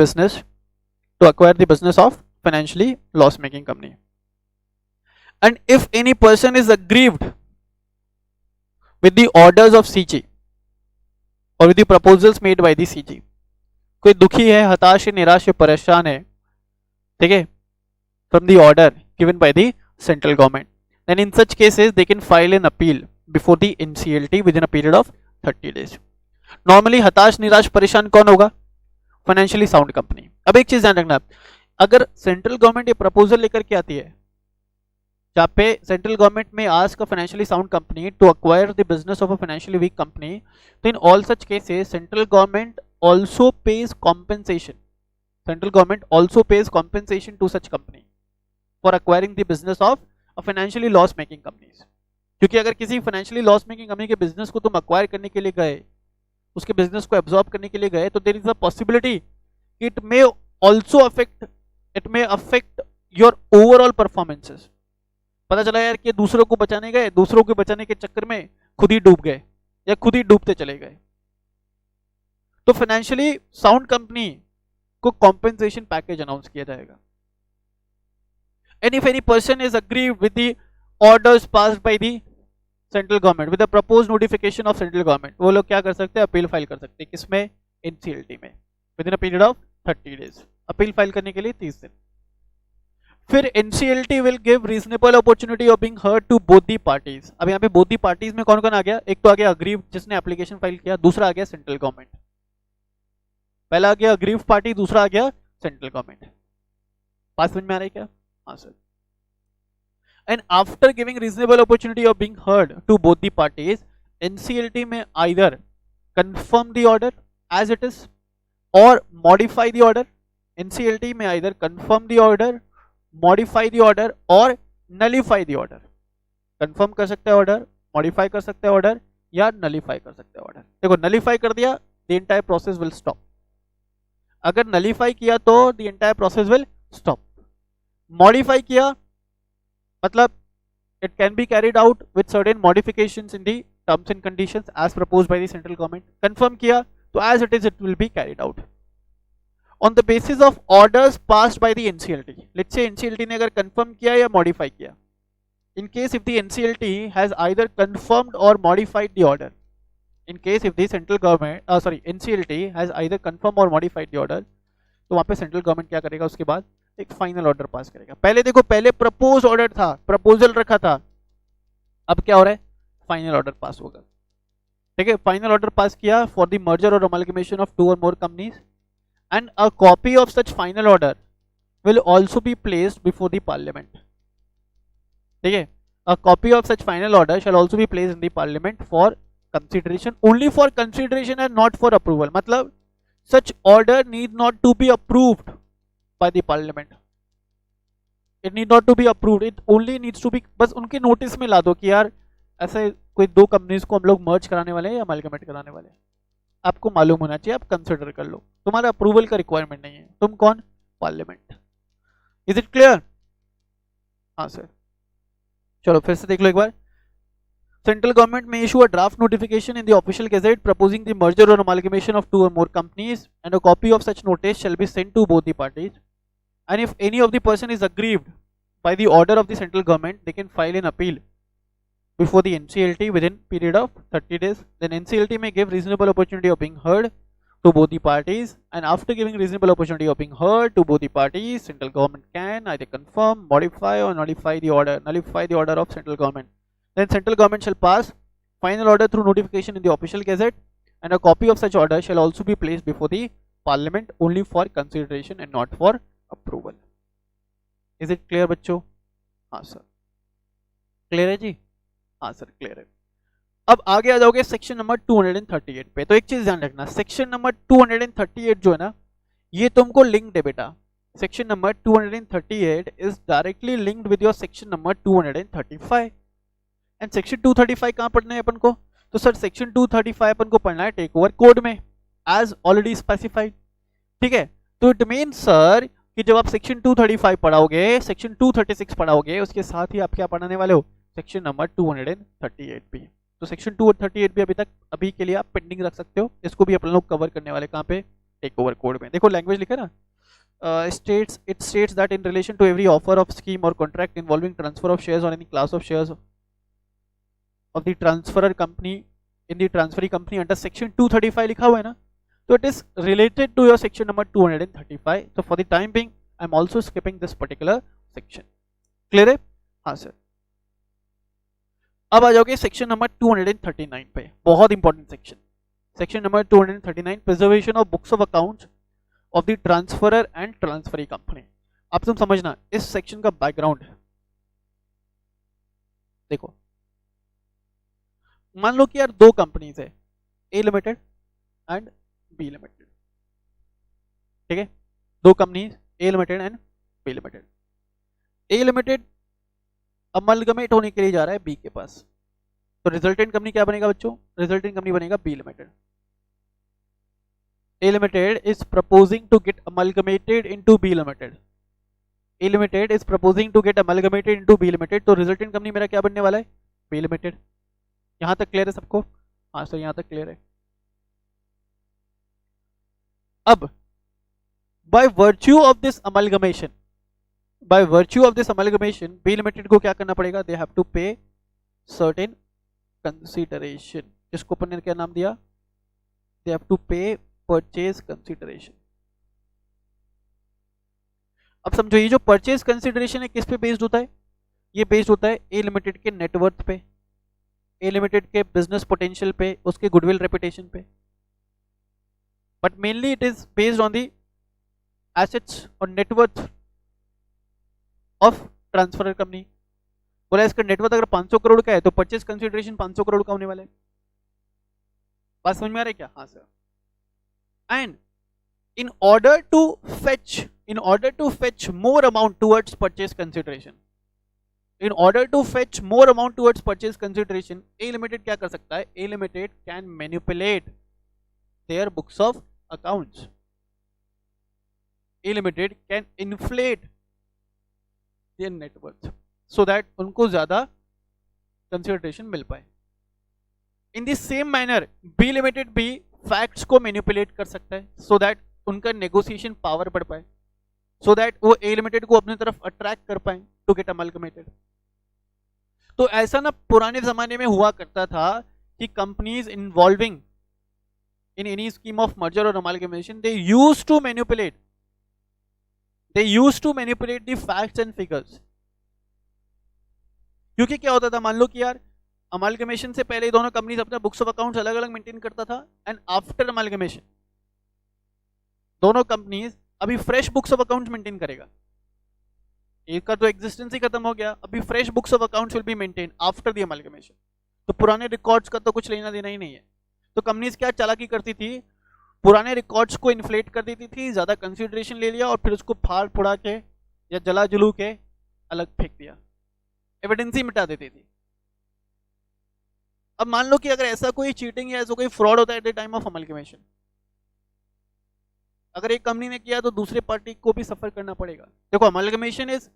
business of financially loss making company. And if any person is aggrieved with the orders of CG or with the proposals made by the CG, कोई दुखी है, हताश है, निराश है, परेशान है, ठीक है, from the order given by the central government, then in such cases they can file an appeal before the NCLT within a period of 30 days. Normally हताश, निराश, परेशान कौन होगा, फाइनेंशियली साउंड कंपनी. अब एक चीज ध्यान रखना, अगर सेंट्रल गवर्नमेंट ये प्रपोजल लेकर के आती है जहाँ पे central government may ask a financially sound company to acquire the business of a financially weak company, तो in all such cases central government also pays compensation to such company for acquiring the business of a financially loss making companies. क्योंकि अगर किसी financially loss making company के business को तुम acquire करने के लिए गए, उसके बिजनेस को एब्जॉर्ब करने के लिए गए, तो there is a possibility it may affect your overall performances. पता चला यार कि दूसरों को बचाने गए, दूसरों को बचाने के चक्कर में खुद ही डूब गए या खुद ही डूबते चले गए. तो फाइनेंशियली साउंड कंपनी को कॉम्पेंसेशन पैकेज अनाउंस किया जाएगा. And if any person is aggrieved with the orders passed by the central government with the proposed notification of central government, वो लोग क्या कर सकते हैं, अपील फाइल कर सकते हैं. किसमें, एनसीएलटी में, within a period of 30 days. Appeal file करने के लिए 30 दिन. फिर NCLT will give reasonable opportunity of being heard to both the parties. अब यहाँ पे बोथ दी पार्टीज में कौन कौन आ गया, एक तो आ गया अग्रीव जिसने एप्लीकेशन फाइल किया, दूसरा आ गया सेंट्रल गवर्नमेंट. पहला आ गया अग्रीव पार्टी, दूसरा आ गया सेंट्रल गवर्नमेंट. बात समझ में आ रही है क्या? हाँ sir. And after giving reasonable opportunity of being heard to both the parties, NCLT may either confirm the order as it is or modify the order. NCLT may either confirm the order, modify the order or nullify the order. Confirm कर सकते हैं order, modify कर सकते हैं order या nullify कर सकते हैं order. देखो nullify कर दिया, the entire process will stop. अगर nullify किया तो the entire process will stop. Modify किया मतलब it can be carried out with certain modifications in the terms and conditions as proposed by the central government. Confirm किया तो as it is it will be carried out on the basis of orders passed by the NCLT. Let's say NCLT ने अगर confirm किया या modify किया. In case if the NCLT has either confirmed or modified the order, in case if the central government NCLT has either confirmed or modified the order, तो वहाँ पे central government क्या करेगा, उसके बाद एक फाइनल ऑर्डर पास करेगा. पहले देखो, पहले प्रपोज ऑर्डर था, प्रपोजल रखा था, अब क्या हो रहा है, फाइनल ऑर्डर पास होगा. ठीक है, फाइनल ऑर्डर पास किया फॉर द मर्जर और अमलगमेशन ऑफ टू और मोर companies and a copy of such final order will also be placed before the parliament. ठीक है, a copy of such final order shell also be placed in the parliament for consideration, only for consideration and not for approval. मतलब such order need not to be approved by the parliament. It need not to be approved. It only needs to be, बस उनके notice में ला दो कि यार ऐसे कोई दो कंपनीज को हम लोग मर्ज कराने वाले हैं या अमलगमेट कराने वाले हैं, आपको मालूम होना चाहिए, आप कंसिडर कर लो. तुम्हारा अप्रूवल का रिक्वायरमेंट नहीं है, तुम कौन, पार्लियामेंट. Is it clear? हाँ सर. चलो फिर से देख लो एक बार. Central government may issue a draft notification in the official gazette proposing the merger or amalgamation of two or more companies, and a copy of such notice shall be sent to both the parties. And if any of the person is aggrieved by the order of the central government, they can file an appeal before the NCLT within period of 30 days. Then NCLT may give reasonable opportunity of being heard to both the parties, and after giving reasonable opportunity of being heard to both the parties, central government can either confirm, modify or nullify the order of central government. Then central government shall pass final order through notification in the official gazette, and a copy of such order shall also be placed before the parliament only for consideration and not for approval. Is it clear बच्चों? हाँ sir, clear है जी? हाँ sir clear है। अब आगे आ जाओगे section number 238 पे। तो एक चीज ध्यान रखना, सेक्शन नंबर 238 जो है ना, ये तुमको लिंक्ड है बेटा। Section number 238 is directly linked with your section number 235। And section 235 कहां पढ़ना है अपन को? तो सर सेक्शन 235 अपन को पढ़ना है टेक ओवर कोड में, एज ऑलरेडी स्पेसिफाइड। ठीक है, तो इट मीन सर कि जब आप सेक्शन 235 पढ़ाओगे, सेक्शन 236 पढ़ाओगे, उसके साथ ही आप क्या पढ़ाने वाले हो? सेक्शन नंबर 238 भी। तो सेक्शन 238 भी अभी के लिए आप पेंडिंग रख सकते हो। इसको भी अपन लोग कवर करने वाले कहाँ पे? टेक ओवर कोड में। देखो लैंग्वेज लिखा ना, it states that in relation to every offer of scheme or contract involving transfer of shares or any class of shares of the transferor company in the transferee company under section 235 लिखा हुआ है ना, तो it is related to your section number 235. So for the time being I am also skipping this particular section. Clear है? हाँ sir. अब आ जाओगे section number 239 पे, बहुत important section. Section number 239, preservation of books of accounts of the transferor and transferee company. अब तुम समझना इस सेक्शन का बैकग्राउंड। देखो मान लो कि यार दो कंपनीज है, A limited and B limited. ठीक है, दो companies A limited and B limited. A limited amalgamate होने के लिए जा रहा है बी के पास, तो रिजल्टेंट कंपनी क्या बनेगा बच्चों? रिजल्टेंट कंपनी बनेगा B limited. A limited is proposing to get amalgamated into B limited. A limited is proposing to get amalgamated into B limited, तो रिजल्टेंट कंपनी मेरा क्या बनने वाला है? B limited. यहां तक क्लियर है सबको? हाँ सर यहां तक क्लियर है। अब by virtue of this amalgamation, by virtue of this amalgamation, B Limited को क्या करना पड़ेगा? They have to pay certain consideration, जिसको अपन ने क्या नाम दिया? They have to pay purchase consideration। अब समझो ये जो purchase consideration है किस पे बेस्ड होता है? ये बेस्ड होता है A Limited के नेटवर्थ पे, A Limited के बिजनेस पोटेंशियल पे, उसके गुडविल रेपुटेशन पे, but mainly it is based on the assets और नेटवर्थ ऑफ ट्रांसफर कंपनी। बोला इसका नेटवर्थ अगर 500 करोड़ का है तो परचेज कंसिडरेशन 500 करोड़ का होने वाला है। बात समझ में आ रही है क्या? हाँ sir. And in order to fetch more amount towards purchase consideration, A limited क्या कर सकता है? A limited can manipulate their books of accounts. A limited can inflate net worth so that उनको ज्यादा कंसिडरेशन मिल पाए। In the same manner B limited भी facts को मैनिपुलेट कर सकता है सो दैट उनका नेगोशिएशन पावर बढ़ पाए, सो दैट वो ए लिमिटेड को अपनी तरफ अट्रैक्ट कर पाए टू गेट अमलगमेटेड। तो ऐसा ना पुराने जमाने में हुआ करता था कि companies involving in any scheme of merger और amalgamation they used to manipulate the facts and figures। क्योंकि क्या होता था, मान लो कि यार अमलगमेशन से पहले दोनों कंपनीज अपना बुक्स ऑफ अकाउंट्स अलग अलग मेंटेन करता था, एंड आफ्टर अमलगमेशन दोनों कंपनीज अभी fresh books of accounts maintain करेगा। एक का तो एग्जिस्टेंस ही खत्म हो गया, अभी fresh books of accounts will be maintain after the amalgamation. तो पुराने रिकॉर्ड्स का तो कुछ लेना देना ही नहीं है। तो कंपनीज क्या चालाकी करती थी, पुराने रिकॉर्ड्स को इन्फ्लेट कर देती थी, ज्यादा कंसिडरेशन ले लिया और फिर उसको फाड़ फुड़ा के या जला जुलू के अलग फेंक दिया, एविडेंस ही मिटा देती थी। अब मान लो कि अगर ऐसा कोई चीटिंग या ऐसा कोई फ्रॉड होता है at the time of amalgamation, अगर एक कंपनी ने किया तो दूसरे पार्टी को भी सफर करना पड़ेगा। देखो amalgamation is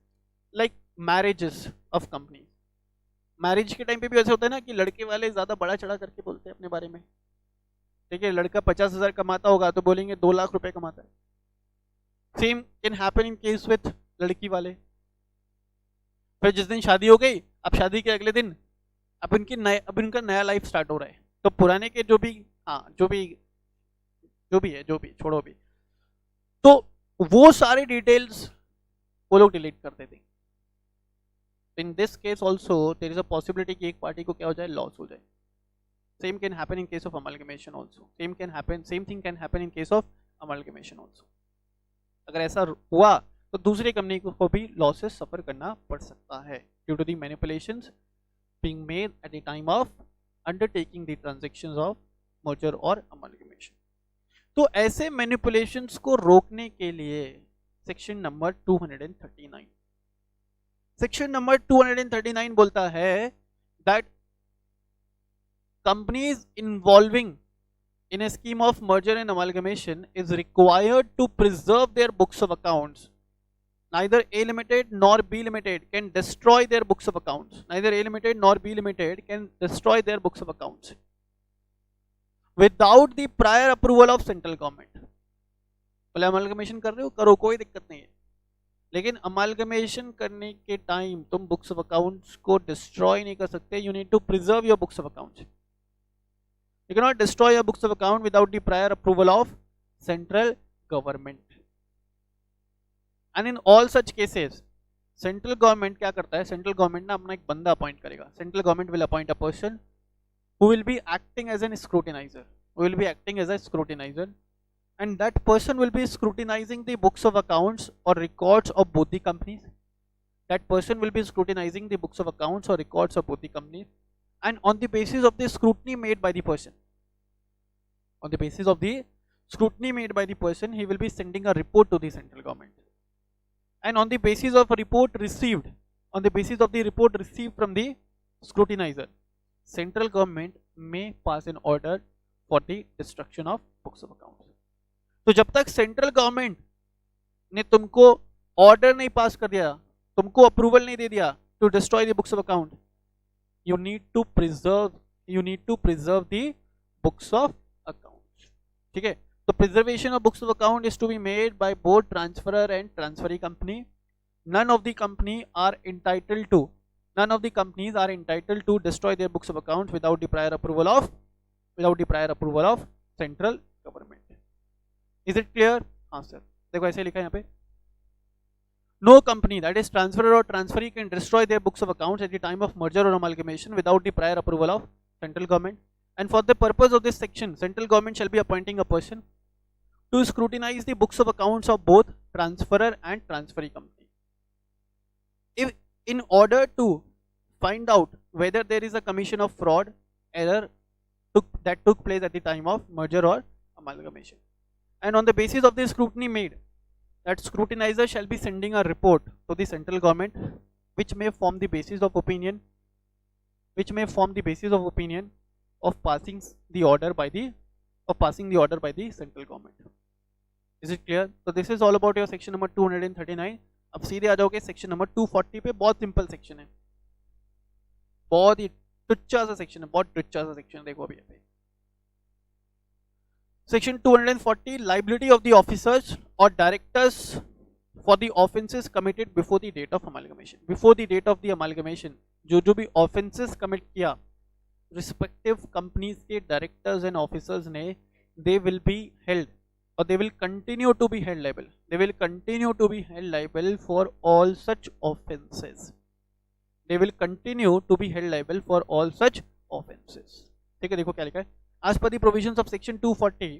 like marriages of company. Marriage के टाइम पे भी ऐसे होता है ना कि लड़के वाले ज्यादा बड़ा चढ़ा करके बोलते हैं अपने बारे में। ठीक है, लड़का 50,000 कमाता होगा तो बोलेंगे 2 लाख रुपए कमाता है। Same can happen in case with लड़की वाले। फिर जिस दिन शादी हो गई, अब शादी के अगले दिन अब इनका नया लाइफ स्टार्ट हो रहा है। तो पुराने के जो भी जो भी है, जो भी, छोड़ो भी, तो वो सारे डिटेल्स वो लोग डिलीट करते थे। In this case also there is a possibility कि एक पार्टी को क्या हो जाए, लॉस हो जाए। Same can happen in case of amalgamation also, same thing can happen in case of amalgamation also. अगर ऐसा हुआ तो दूसरी कंपनी को भी लॉसेस सफर करना पड़ सकता है due to the manipulations being made at the time of undertaking the transactions of merger और amalgamation। तो ऐसे मैनिपुलेशंस को रोकने के लिए सेक्शन नंबर 239, सेक्शन नंबर 239 बोलता है that companies involving in a scheme of merger and amalgamation is required to preserve their books of accounts. Neither A Limited nor B Limited can destroy their books of accounts. Neither A Limited nor B Limited can destroy their books of accounts without the prior approval of central government. बोले amalgamation कर रहे हो, करो, कोई दिक्कत नहीं है, लेकिन अमलगमेशन करने के टाइम तुम बुक्स ऑफ अकाउंट्स को डिस्ट्रॉय नहीं कर सकते। You need to preserve your books of accounts. You can not destroy your books of account without the prior approval of central government. And in all such cases central government क्या करता है, central government ना अपना एक बंदा appoint करेगा। Central government will appoint a person who will be acting as an scrutinizer, who will be acting as a scrutinizer, and that person will be scrutinizing the books of accounts or records of both the companies. That person will be scrutinizing the books of accounts or records of both the companies, and on the basis of the scrutiny made by the person, on the basis of the scrutiny made by the person, he will be sending a report to the central government, and on the basis of a report received, on the basis of the report received from the scrutinizer, central government may pass an order for the destruction of books of accounts. तो जब तक central government ने तुमको order नहीं पास कर दिया, तुमको approval नहीं दे दिया to destroy the books of account, you need to preserve the books of account. ठीक है, तो preservation of books of account is to be made by both transferor and transferee company. None of the companies are entitled to destroy their books of accounts without the prior approval of central government. Is it clear? हाँ sir, देखो ऐसे लिखा है यहाँ पे, no company that is transferor or transferee can destroy their books of accounts at the time of merger or amalgamation without the prior approval of central government. And for the purpose of this section, central government shall be appointing a person to scrutinize the books of accounts of both transferor and transferee company. If in order to find out whether there is a commission of fraud error that took place at the time of merger or amalgamation, and on the basis of the scrutiny made, that scrutinizer shall be sending a report to the central government, which may form the basis of opinion, of passing the order by the central government. Is it clear? So this is all about your section number 239. अब सीधे आ जाओगे section number 240 पे। बहुत simple section है, बहुत ही टुच्चा सा section है, बहुत टुच्चा सा सेक्शन है। देखो अभी section 240, liability of the officers और directors for the offences committed before the date of amalgamation. Before the date of the amalgamation जो भी ऑफेंसेस कमिट किया रिस्पेक्टिव कंपनीज के डायरेक्टर्स एंड ऑफिसर्स ने, they will be held or they will continue to be held liable. They will continue to be held liable for all such offenses. They will continue to be held liable for all such offenses. ठीक है, देखो क्या लिखा है, as per the provisions of section 240,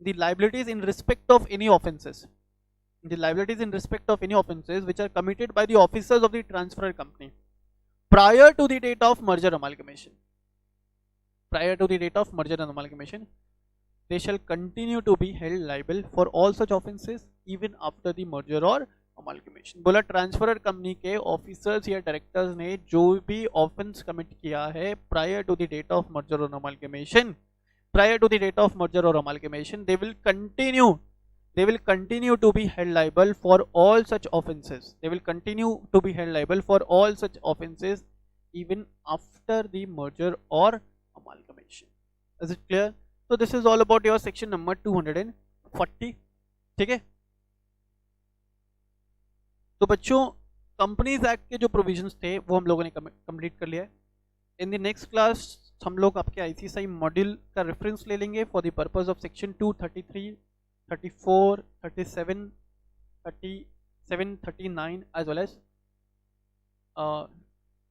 the liabilities in respect of any offenses, which are committed by the officers of the transfer company prior to the date of merger and amalgamation, they shall continue to be held liable for all such offenses even after the merger or amalgamation. बोला transferor company के officers या directors ने जो भी offence commit किया है prior to the date of merger or amalgamation, they will continue to be held liable for all such offenses. Even after the merger or amalgamation. Is it clear? So this is all about your section number 240. ठीक है, तो बच्चों companies act के जो provisions थे वो हम लोगों ने कंप्लीट कर लिया है। इन द नेक्स्ट क्लास हम लोग आपके ICSI मॉड्यूल का रेफरेंस ले लेंगे for the purpose of section 233, 34, 37, 37, 39 as well as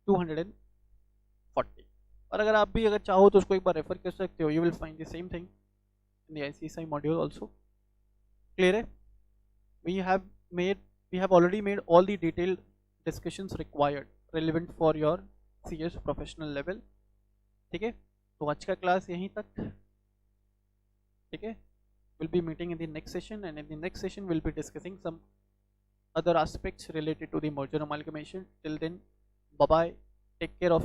240। और अगर आप भी अगर चाहो तो उसको एक बार रेफर कर सकते हो, you will find the same thing in the ICSI module also. Clear है? we have already made all the detailed discussions required relevant for your CS professional level। ठीक है, तो आज का क्लास यहीं तक। ठीक है, we'll be meeting in the next session, and in the next session we'll be discussing some other aspects related to the merger amalgamation. Till then, bye bye, take care of